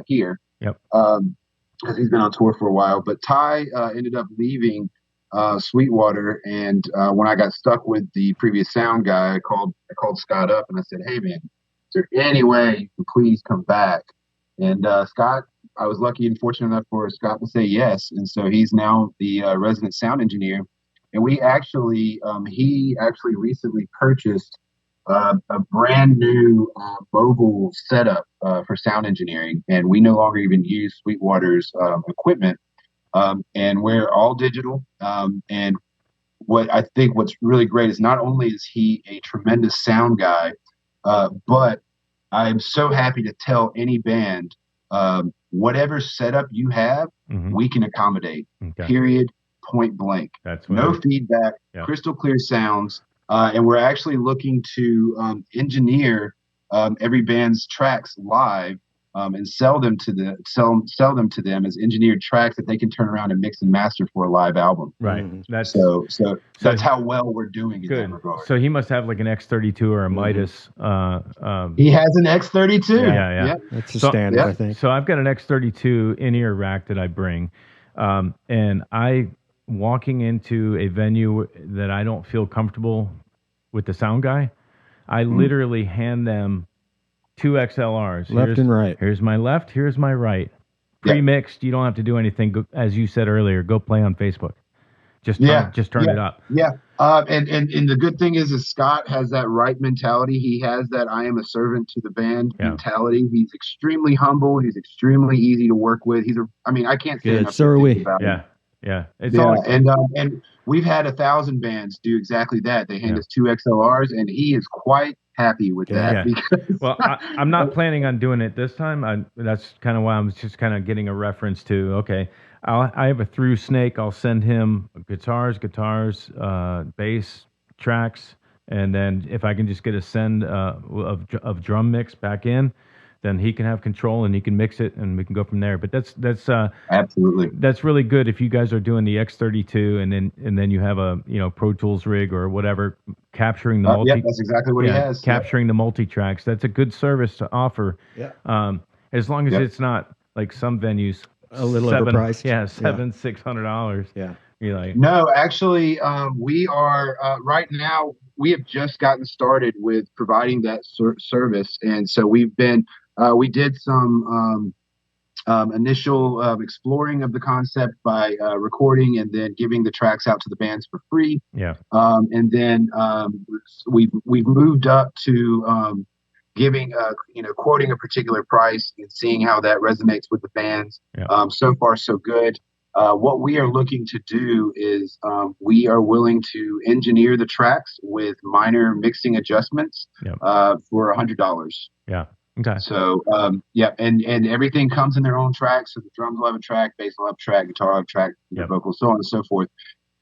here. Yep. Because he's been on tour for a while. But Ty ended up leaving Sweetwater, and when I got stuck with the previous sound guy, I called Scott up and I said, "Hey man, is there any way you can please come back?" And Scott, I was lucky and fortunate enough for Scott to say yes, and so he's now the resident sound engineer. And we actually, he actually recently purchased a brand new mobile setup for sound engineering, and we no longer even use Sweetwater's equipment, and we're all digital. And what's really great is not only is he a tremendous sound guy, but I'm so happy to tell any band, whatever setup you have, we can accommodate. Okay. Period. Point blank. That's no feedback. Yeah. Crystal clear sounds. And we're actually looking to engineer every band's tracks live and sell them to them as engineered tracks that they can turn around and mix and master for a live album. Right. That's so that's how well we're doing in that regard. So he must have like an X32 or a Midas. He has an X32. Yeah. That's the standard, I think. So I've got an X32 in-ear rack that I bring, and walking into a venue that I don't feel comfortable with the sound guy, I literally hand them 2 XLRs. Left and right. Here's my left, here's my right. Pre-mixed, you don't have to do anything. As you said earlier, go play on Facebook. Just turn it up. Yeah. And the good thing is Scott has that right mentality. He has that I am a servant to the band mentality. He's extremely humble. He's extremely easy to work with. I can't say enough about him. Yeah. And we've had 1,000 bands do exactly that. They hand us 2 XLRs, and he is quite happy with that. Because well, I'm not planning on doing it this time. That's kind of why I was just kind of getting a reference to, okay, I have a through snake. I'll send him guitars, bass tracks, and then if I can just get a send of drum mix back in, then he can have control and he can mix it and we can go from there. But that's absolutely, that's really good if you guys are doing the X32 and then you have a Pro Tools rig or whatever capturing the multi. Yeah, that's exactly what he has. Capturing the multi tracks. That's a good service to offer. Yeah. As long as it's not like some venues a little overpriced. Yeah, $600. Yeah. You're like, no, actually, we are right now. We have just gotten started with providing that service, and so we've been. We did some initial exploring of the concept by recording and then giving the tracks out to the bands for free. Yeah. And then we've moved up to giving quoting a particular price and seeing how that resonates with the bands. Yeah. So far, so good. What we are looking to do is we are willing to engineer the tracks with minor mixing adjustments for $100. Yeah. Okay. So, and everything comes in their own tracks. So the drums will have a track, bass will have a track, guitar will have a track, vocals, so on and so forth.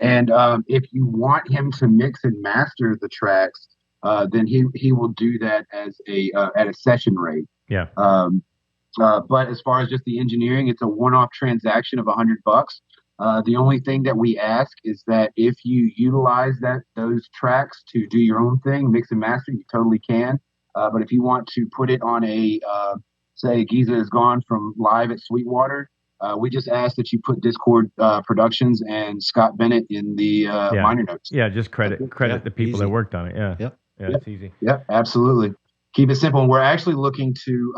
And if you want him to mix and master the tracks, then he will do that as at a session rate. Yeah. But as far as just the engineering, it's a one-off transaction of $100. The only thing that we ask is that if you utilize those tracks to do your own thing, mix and master, you totally can. But if you want to put it on say Giza is gone from live at Sweetwater, we just ask that you put Discord Productions and Scott Bennett in the minor notes. Yeah, just credit the people that worked on it. Yeah. Yep. Yeah, it's easy. Yeah, absolutely. Keep it simple. And we're actually looking to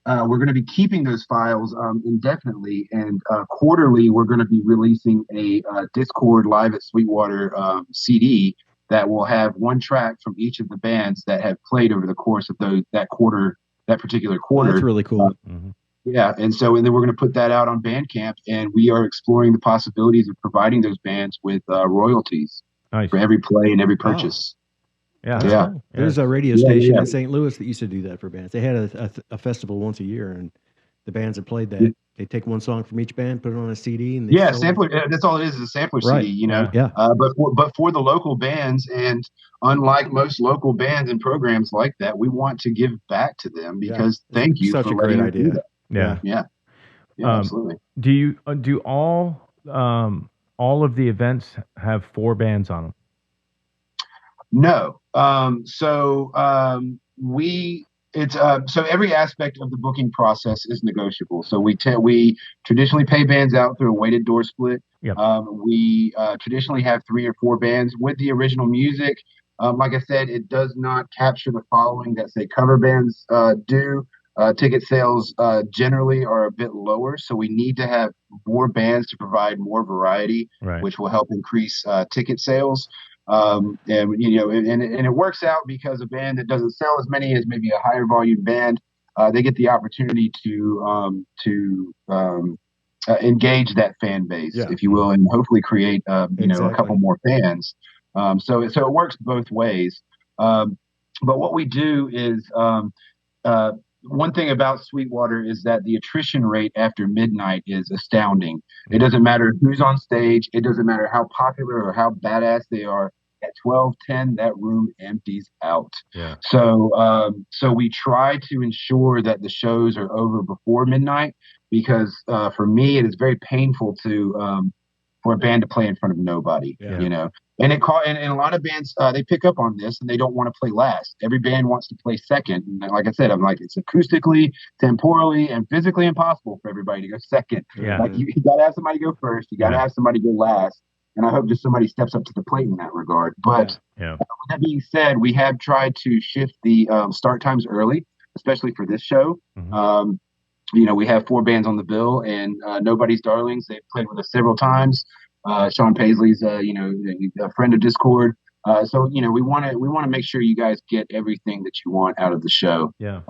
we're going to be keeping those files indefinitely, and quarterly we're going to be releasing a Discord Live at Sweetwater CD that will have one track from each of the bands that have played over the course of that particular quarter. That's really cool. Yeah, and then we're going to put that out on Bandcamp, and we are exploring the possibilities of providing those bands with royalties for every play and every purchase. Yeah. Cool. There's a radio station in St. Louis that used to do that for bands. They had a festival once a year, and the bands that played that, they take one song from each band, put it on a CD, and sampler. That's all it is a sampler CD, Yeah. But for the local bands, and unlike most local bands and programs like that, we want to give back to them because thank you such for a great letting idea. us do that. Yeah, absolutely. Do all of the events have 4 bands on them? No. So every aspect of the booking process is negotiable. So we traditionally pay bands out through a weighted door split. Yep. We traditionally have 3 or 4 bands with the original music. Like I said, it does not capture the following that say cover bands do. Ticket sales generally are a bit lower, so we need to have more bands to provide more variety, which will help increase ticket sales. And it works out because a band that doesn't sell as many as maybe a higher volume band, they get the opportunity to engage that fan base, if you will, and hopefully create a couple more fans. So it works both ways. But what we do is one thing about Sweetwater is that the attrition rate after midnight is astounding. It doesn't matter who's on stage. It doesn't matter how popular or how badass they are. At 12:10, that room empties out. Yeah. So we try to ensure that the shows are over before midnight because for me, it is very painful for a band to play in front of nobody. And and a lot of bands they pick up on this and they don't want to play last. Every band wants to play second. And like I said, I'm like, it's acoustically, temporally, and physically impossible for everybody to go second. Yeah. Like you got to have somebody go first. You got to have somebody go last. And I hope just somebody steps up to the plate in that regard. But with that being said, we have tried to shift the start times early, especially for this show. Mm-hmm. We have 4 bands on the bill, and Nobody's Darlings. They've played with us several times. Sean Paisley's, a friend of Discord. So we want to make sure you guys get everything that you want out of the show. Yeah.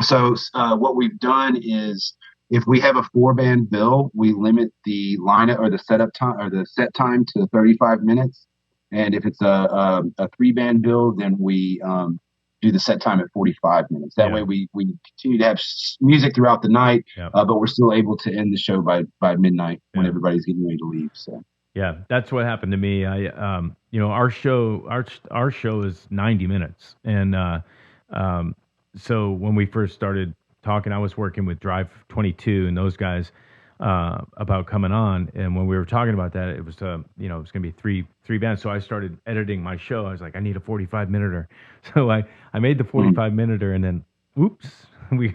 So what we've done is, if we have a 4-band bill, we limit the lineup or the setup time or the set time to 35 minutes. And if it's a 3-band bill, then we do the set time at 45 minutes. That way we continue to have music throughout the night, but we're still able to end the show by midnight when everybody's getting ready to leave. So. Yeah, that's what happened to me. Our show is 90 minutes. And so when we first started talking, I was working with Drive 22 and those guys about coming on, and when we were talking about that, it was it was going to be three bands. So I started editing my show. I was like, I need a 45-minuter. So I made the 45-minuter, and then oops, we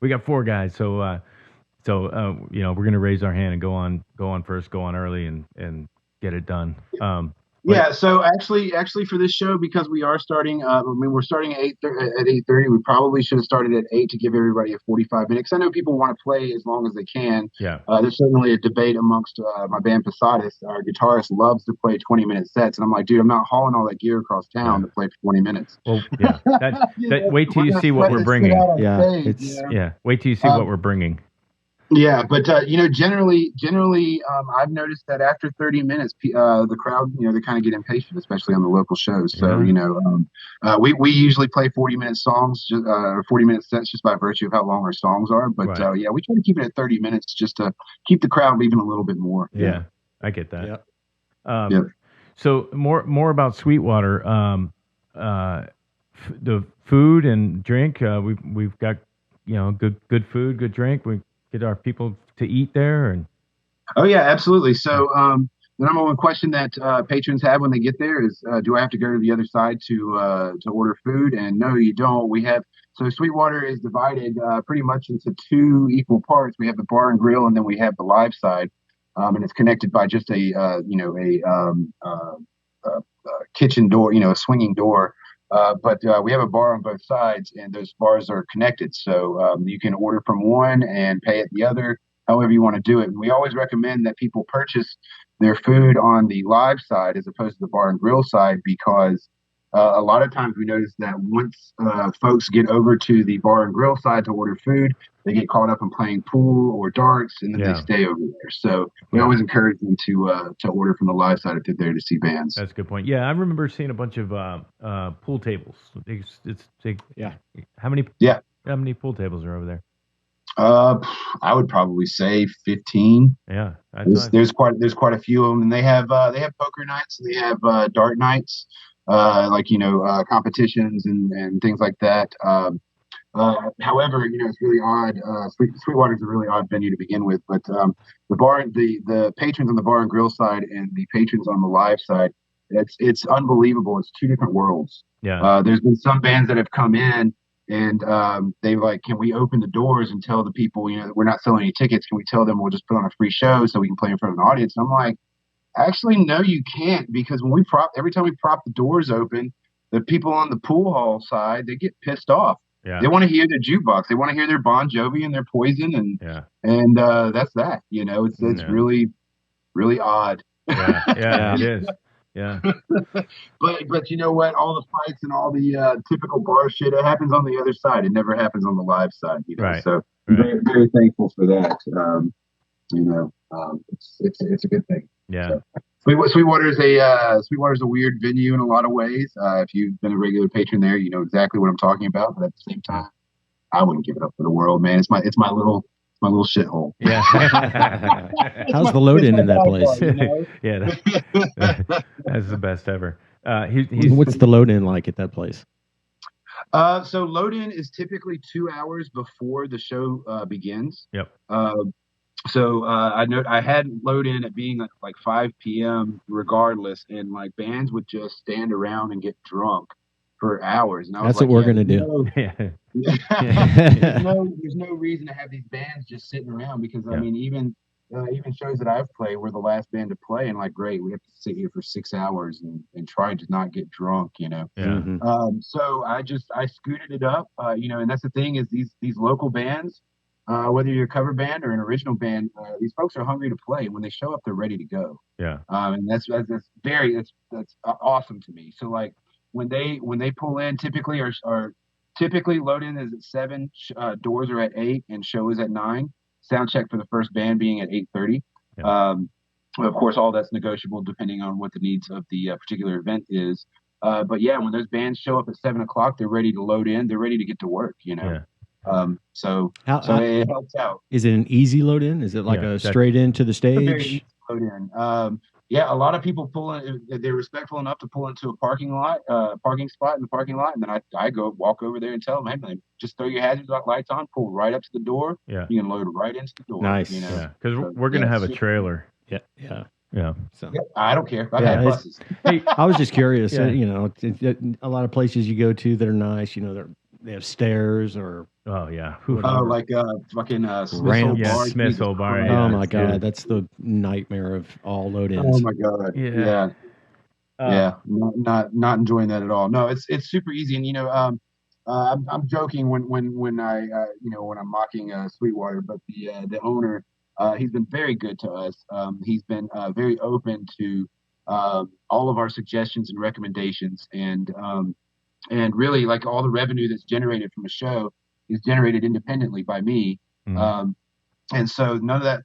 got 4 guys. So we're going to raise our hand and go on first, go on early, and get it done. So actually for this show, because we are starting, we're starting at 8:30. We probably should have started at 8 to give everybody a 45 minutes. I know people want to play as long as they can. Yeah. There's certainly a debate amongst my band Posadist. Our guitarist loves to play 20-minute sets, and I'm like, dude, I'm not hauling all that gear across town to play for 20 minutes. Well, yeah. Wait till you see what we're bringing. Wait till you see what we're bringing. Yeah, but generally, I've noticed that after 30 minutes, the crowd, they kind of get impatient, especially on the local shows. So, we usually play 40-minute songs, 40-minute sets, just by virtue of how long our songs are. But we try to keep it at 30 minutes just to keep the crowd leaving a little bit more. Yeah, I get that. Yeah. So more about Sweetwater. The food and drink. We've got good food, good drink. We get our people to eat there. And oh yeah, absolutely. So the number one question that patrons have when they get there is, do I have to go to the other side to order food? And no, you don't. So Sweetwater is divided pretty much into 2 equal parts. We have the bar and grill, and then we have the live side, and it's connected by just a kitchen door, a swinging door. But we have a bar on both sides, and those bars are connected. So you can order from one and pay at the other, however you want to do it. And we always recommend that people purchase their food on the live side as opposed to the bar and grill side, because a lot of times we notice that once folks get over to the bar and grill side to order food, they get caught up in playing pool or darts, and then they stay over there. So we always encourage them to order from the live side if they're there to see bands. That's a good point. Yeah, I remember seeing a bunch of pool tables. How many pool tables are over there? I would probably say 15. Yeah, there's quite a few of them, and they have poker nights, and they have dart nights, competitions and things like that. However, it's really odd. Sweetwater is a really odd venue to begin with, but the patrons on the bar and grill side and the patrons on the live side, it's unbelievable. It's 2 different worlds. Yeah. There's been some bands that have come in and they like, can we open the doors and tell the people, we're not selling any tickets. Can we tell them we'll just put on a free show so we can play in front of an audience? And I'm like, actually, no, you can't, because when every time we prop the doors open, the people on the pool hall side, they get pissed off. Yeah. They want to hear their jukebox. They want to hear their Bon Jovi and their Poison, and that's that. It's really, really odd. Yeah, it is. Yeah. But you know what? All the fights and all the typical bar shit, it happens on the other side. It never happens on the live side, you know. Right. So I'm very, very thankful for that. It's a good thing. Yeah. So, Sweetwater's a weird venue in a lot of ways. If you've been a regular patron there, you know exactly what I'm talking about. But at the same time, I wouldn't give it up for the world, man. It's my little shithole. Yeah. How's the load in that place? You know? Yeah. That's the best ever. What's the load in like at that place? So load in is typically 2 hours before the show begins. Yep. I had load in at being like 5 p.m. regardless, and like bands would just stand around and get drunk for hours. And I was That's what we're gonna do. There's no reason to have these bands just sitting around because I mean even shows that I've played, we're the last band to play, and like great, we have to sit here for 6 hours and try to not get drunk, you know. Yeah. So I scooted it up, and that's the thing is these local bands. Whether you're a cover band or an original band, these folks are hungry to play. When they show up, they're ready to go. Yeah. And that's awesome to me. So like when they pull in, typically load in is at 7, doors are at 8, and show is at 9. Sound check for the first band being at 8:30. Yeah. Of course, all that's negotiable depending on what the needs of the particular event is. But yeah, when those bands show up at 7 o'clock, they're ready to load in. They're ready to get to work. You know. Yeah. So it helps out. Is it an easy load in? Is it like a straight into the stage? Very easy load in. A lot of people pull in. They're respectful enough to pull into a parking spot in the parking lot, and then I go walk over there and tell them, hey, man, just throw your hazard lights on, pull right up to the door. Yeah, you can load right into the door. Nice. You know? Yeah, because we're gonna have a trailer. Yeah, yeah. Yeah. So I don't care. I've had buses. Hey, I was just curious. Yeah. A lot of places you go to that are nice. They have stairs or like fucking Smith's Old Bar. Oh my god, that's the nightmare of all load-ins. Oh my god. Yeah. Not enjoying that at all. No, it's super easy, and I'm joking when I'm mocking Sweetwater, but the owner, he's been very good to us. He's been very open to all of our suggestions and recommendations, and really, like all the revenue that's generated from a show is generated independently by me. Mm-hmm. And so none of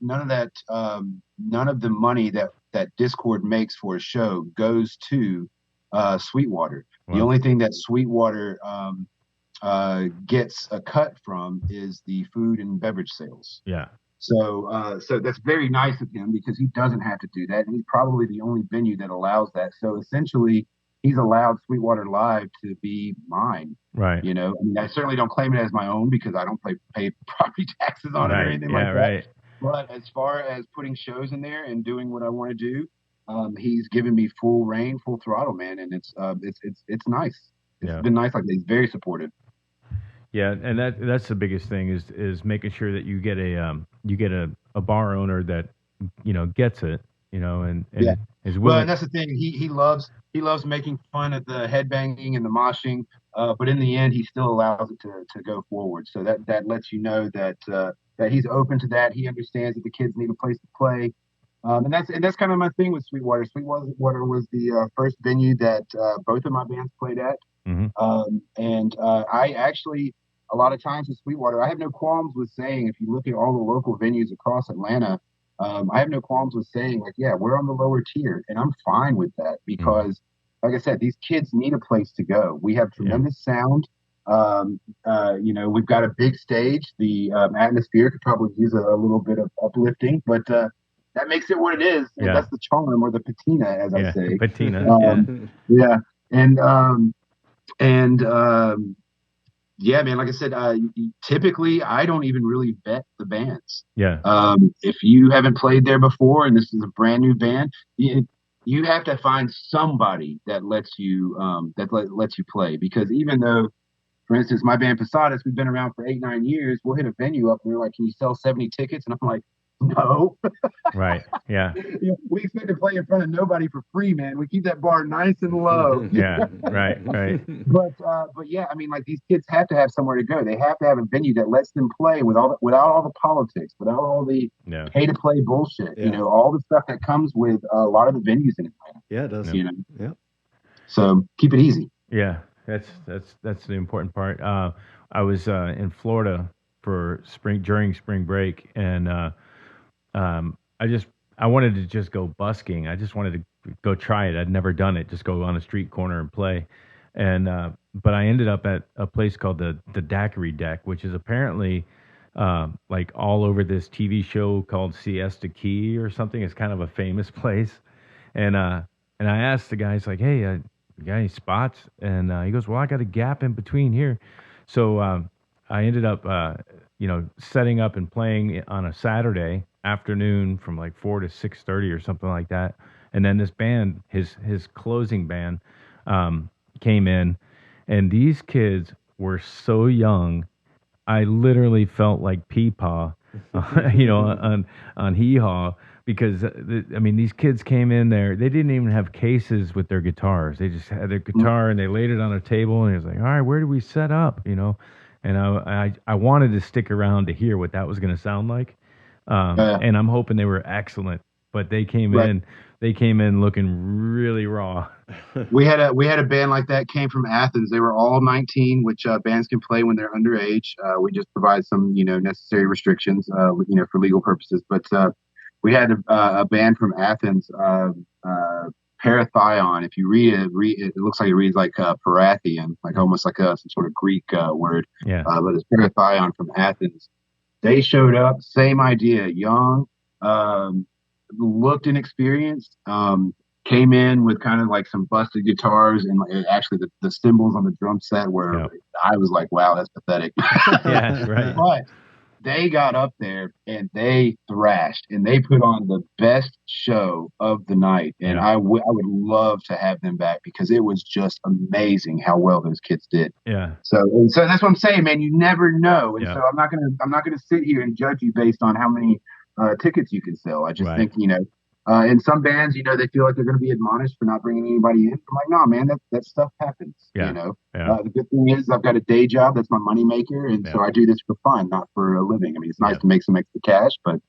the money that Discord makes for a show goes to Sweetwater. Wow. The only thing that Sweetwater gets a cut from is the food and beverage sales. Yeah. So that's very nice of him because he doesn't have to do that, and he's probably the only venue that allows that. So essentially, he's allowed Sweetwater Live to be mine. Right. I mean, I certainly don't claim it as my own because I don't pay property taxes on it or anything like that. Right. But as far as putting shows in there and doing what I want to do, he's given me full reign, full throttle, man, and it's nice. It's been nice like that. He's very supportive. Yeah, and that's the biggest thing is making sure that you get a bar owner that gets it, and is willing. Well, and that's the thing. He loves making fun at the headbanging and the moshing, but in the end, he still allows it to go forward. So that lets you know that he's open to that. He understands that the kids need a place to play, and that's kind of my thing with Sweetwater. Sweetwater was the first venue that both of my bands played at, and I actually. A lot of times with Sweetwater, I have no qualms with saying, if you look at all the local venues across Atlanta, I have no qualms with saying, like, yeah, we're on the lower tier, and I'm fine with that because, like I said, these kids need a place to go. We have tremendous sound. We've got a big stage. The atmosphere could probably use a little bit of uplifting, but that makes it what it is. And that's the charm or the patina, as I say. Patina. Yeah, man, like I said, typically I don't even really vet the bands. Yeah. If you haven't played there before and this is a brand new band, you have to find somebody that lets you lets you play. Because even though, for instance, my band Posadist, we've been around for 8-9 years, we'll hit a venue up and they're like, can you sell 70 tickets? And I'm like, No. Right. Yeah. We expect to play in front of nobody for free, man. We keep that bar nice and low. Yeah. Right. Right. But yeah, I mean, like these kids have to have somewhere to go. They have to have a venue that lets them play without all the politics, without all the Yeah. pay to play bullshit. Yeah. You know, all the stuff that comes with a lot of the venues in Atlanta. Yeah, it does. You know, Yeah. so keep it easy. Yeah. That's the important part. I was in Florida for during spring break, and I wanted to just go busking. I just wanted to go try it. I'd never done it. Just go on a street corner and play. And but I ended up at a place called the Daiquiri Deck, which is apparently like all over this TV show called Siesta Key or something. It's kind of a famous place. And I asked the guy, it's like, hey, you got any spots? And he goes, well, I got a gap in between here. So I ended up, setting up and playing on a Saturday afternoon from like 4 to 6:30 or something like that. And then this band, his closing band, came in, and these kids were so young. I literally felt like Peepaw, on Hee Haw, because these kids came in there. They didn't even have cases with their guitars. They just had their guitar and they laid it on a table, and it was like, all right, where do we set up? And I wanted to stick around to hear what that was going to sound like. And I'm hoping they were excellent, but they came in looking really raw. We had a band like that, came from Athens. They were all 19, which bands can play when they're underage. We just provide some, necessary restrictions, for legal purposes. But we had a band from Athens, Parathion. If you read it looks like it reads like Parathion, like almost like some sort of Greek word. Yeah. But it's Parathion from Athens. They showed up, same idea, young, looked inexperienced, came in with kind of like some busted guitars, and actually the cymbals on the drum set were, I was like, wow, that's pathetic. Yeah, right. But they got up there and they thrashed, and they put on the best show of the night. And I would love to have them back, because it was just amazing how well those kids did. Yeah. So that's what I'm saying, man. You never know. And so I'm not gonna sit here and judge you based on how many tickets you can sell. I just think, in some bands, they feel like they're going to be admonished for not bringing anybody in. I'm like, no, man, that stuff happens. Yeah. The good thing is I've got a day job. That's my money maker. And so I do this for fun, not for a living. I mean, it's nice to make some extra cash, but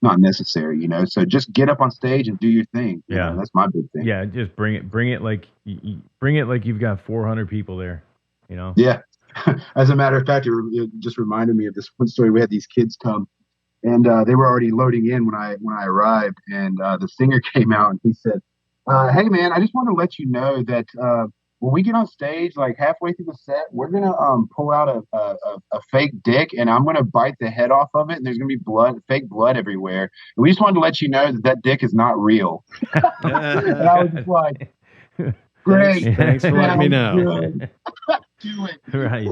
not necessary, So just get up on stage and do your thing. You know? That's my big thing. Yeah. Just bring it like you've got 400 people there, Yeah. As a matter of fact, it just reminded me of this one story. We had these kids come, and they were already loading in when I arrived, and the singer came out and he said, hey man, I just want to let you know that when we get on stage, like halfway through the set, we're gonna pull out a fake dick, and I'm gonna bite the head off of it, and there's gonna be fake blood everywhere. And we just wanted to let you know that dick is not real. And I was just like, great, thanks for letting me know. Do it. Right.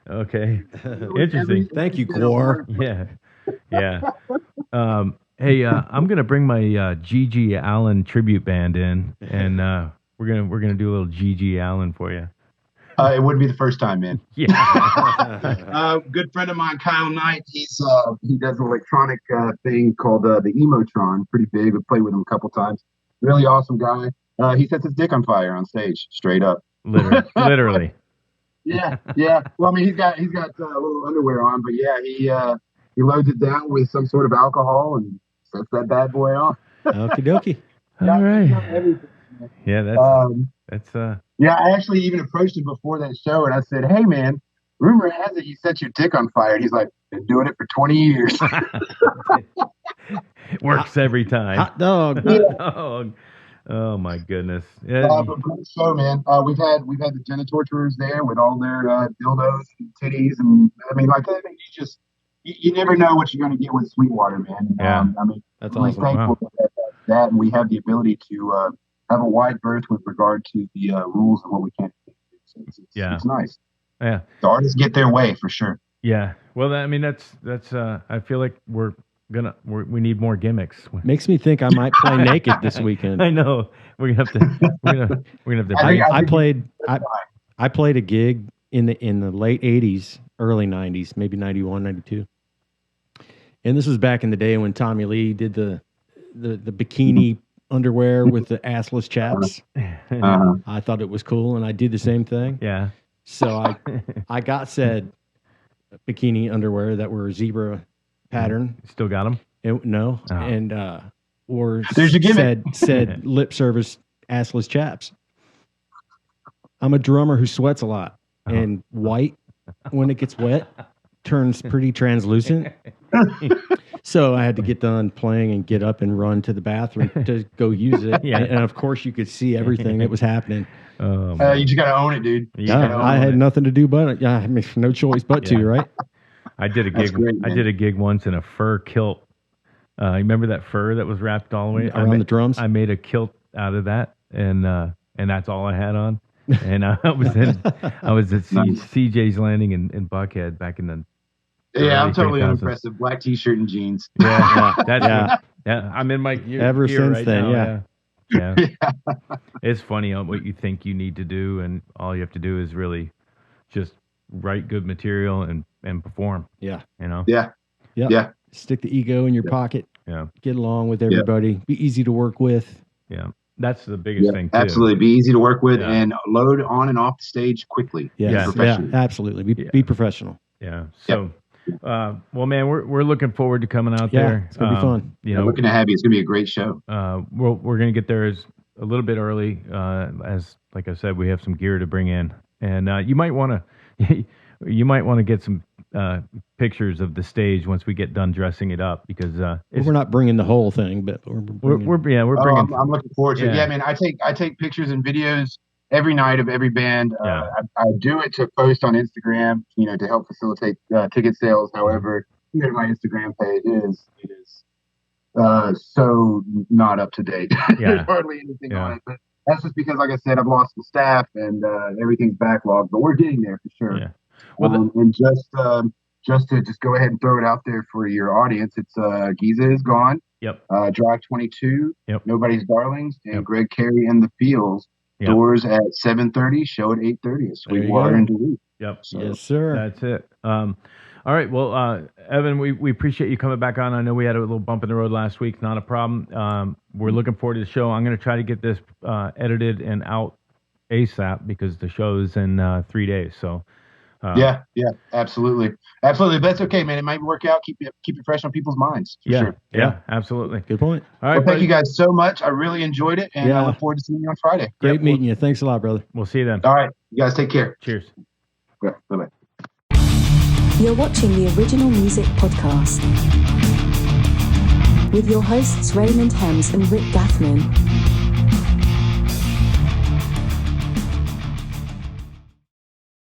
Okay. Interesting. Thank you, Core. Yeah. Yeah. Hey, I'm gonna bring my G.G. Allen tribute band in, and we're gonna do a little G.G. Allen for you. It wouldn't be the first time, man. Yeah. Good friend of mine, Kyle Knight. He does an electronic thing called the Emotron. Pretty big. We played with him a couple times. Really awesome guy. He sets his dick on fire on stage, straight up. Literally. Yeah. Well, I mean, he's got a little underwear on, but yeah, he loads it down with some sort of alcohol and sets that bad boy on. Okie dokie. All right. Yeah, that's Yeah, I actually even approached him before that show, and I said, "Hey, man, rumor has it you set your dick on fire." And he's like, "Been doing it for 20 years." Works every time. Hot dog. Hot dog. Oh my goodness. Yeah. But great show, man. We've had the genitorturers there with all their dildos and titties, and I mean, like, you never know what you're going to get with Sweetwater, man. Yeah. I mean, That's really awesome. thankful that, and we have the ability to have a wide berth with regard to the rules and what we can't do. So it's nice. Yeah. The artists get their way for sure. Yeah. Well, I mean, that's. I feel like we need more gimmicks. Makes me think I might play naked this weekend. I know. We're gonna have to. We're gonna have to. I played a gig in the late '80s, early '90s, maybe '91, '92. And this was back in the day when Tommy Lee did the bikini underwear with the assless chaps. I thought it was cool, and I did the same thing. Yeah. So I got said bikini underwear that were zebra pattern. Still got them? No. Oh. And or There's your gimmick. said lip service assless chaps. I'm a drummer who sweats a lot, and white, when it gets wet, turns pretty translucent. So I had to get done playing and get up and run to the bathroom to go use it. Yeah. And of course, you could see everything that was happening. You just got to own it, dude. I had nothing to do but I mean, no choice but to, right? I did a gig. Great, I did a gig once in a fur kilt. You remember that fur that was wrapped all the way around the drums? I made a kilt out of that, and that's all I had on. And I was at CJ's Landing in Buckhead back in the I'm totally 2000s. unimpressive. Black T-shirt and jeans. Yeah. I'm in my gear Ever since right then. now, yeah. It's funny what you think you need to do, and all you have to do is really just write good material and perform. Yeah. You know. Yeah. Stick the ego in your pocket. Yeah. Get along with everybody. Be easy to work with. Yeah. That's the biggest thing too. Absolutely. Be easy to work with and load on and off the stage quickly. Yeah, absolutely. Be professional. Yeah. So, well, man, we're looking forward to coming out there. It's gonna be fun. You know, looking to have you. It's gonna be a great show. We're gonna get there a little bit early. As like I said, we have some gear to bring in, and you might want to get some pictures of the stage once we get done dressing it up, because we're not bringing the whole thing, but we're bringing. I'm looking forward to it. Yeah, man, I take pictures and videos every night of every band. I do it to post on Instagram, to help facilitate ticket sales. However, my Instagram page is so not up to date. There's hardly anything on it, but that's just because, like I said, I've lost the staff and everything's backlogged. But we're getting there for sure. Yeah. Well, and just to go ahead and throw it out there for your audience, it's Giza is Gone. Yep. Drive 22. Yep. Nobody's Darlings, and Greg Carey and the Fields. Yep. Doors at 7:30. Show at 8:30 at Sweetwater and Duluth. Yep. So, yes, sir. That's it. All right. Well, Evan, we appreciate you coming back on. I know we had a little bump in the road last week. Not a problem. We're looking forward to the show. I'm going to try to get this edited and out ASAP, because the show is in 3 days. So. Yeah, absolutely. But that's okay, man. It might work out. Keep it fresh on people's minds. For sure. Yeah, absolutely. Good point. All right, well, thank you guys so much. I really enjoyed it, and I look forward to seeing you on Friday. Great meeting you. Thanks a lot, brother. We'll see you then. All right, you guys take care. Cheers. Yeah, bye-bye. You're watching the Original Music Podcast with your hosts Raymond Hems and Rick Gathman.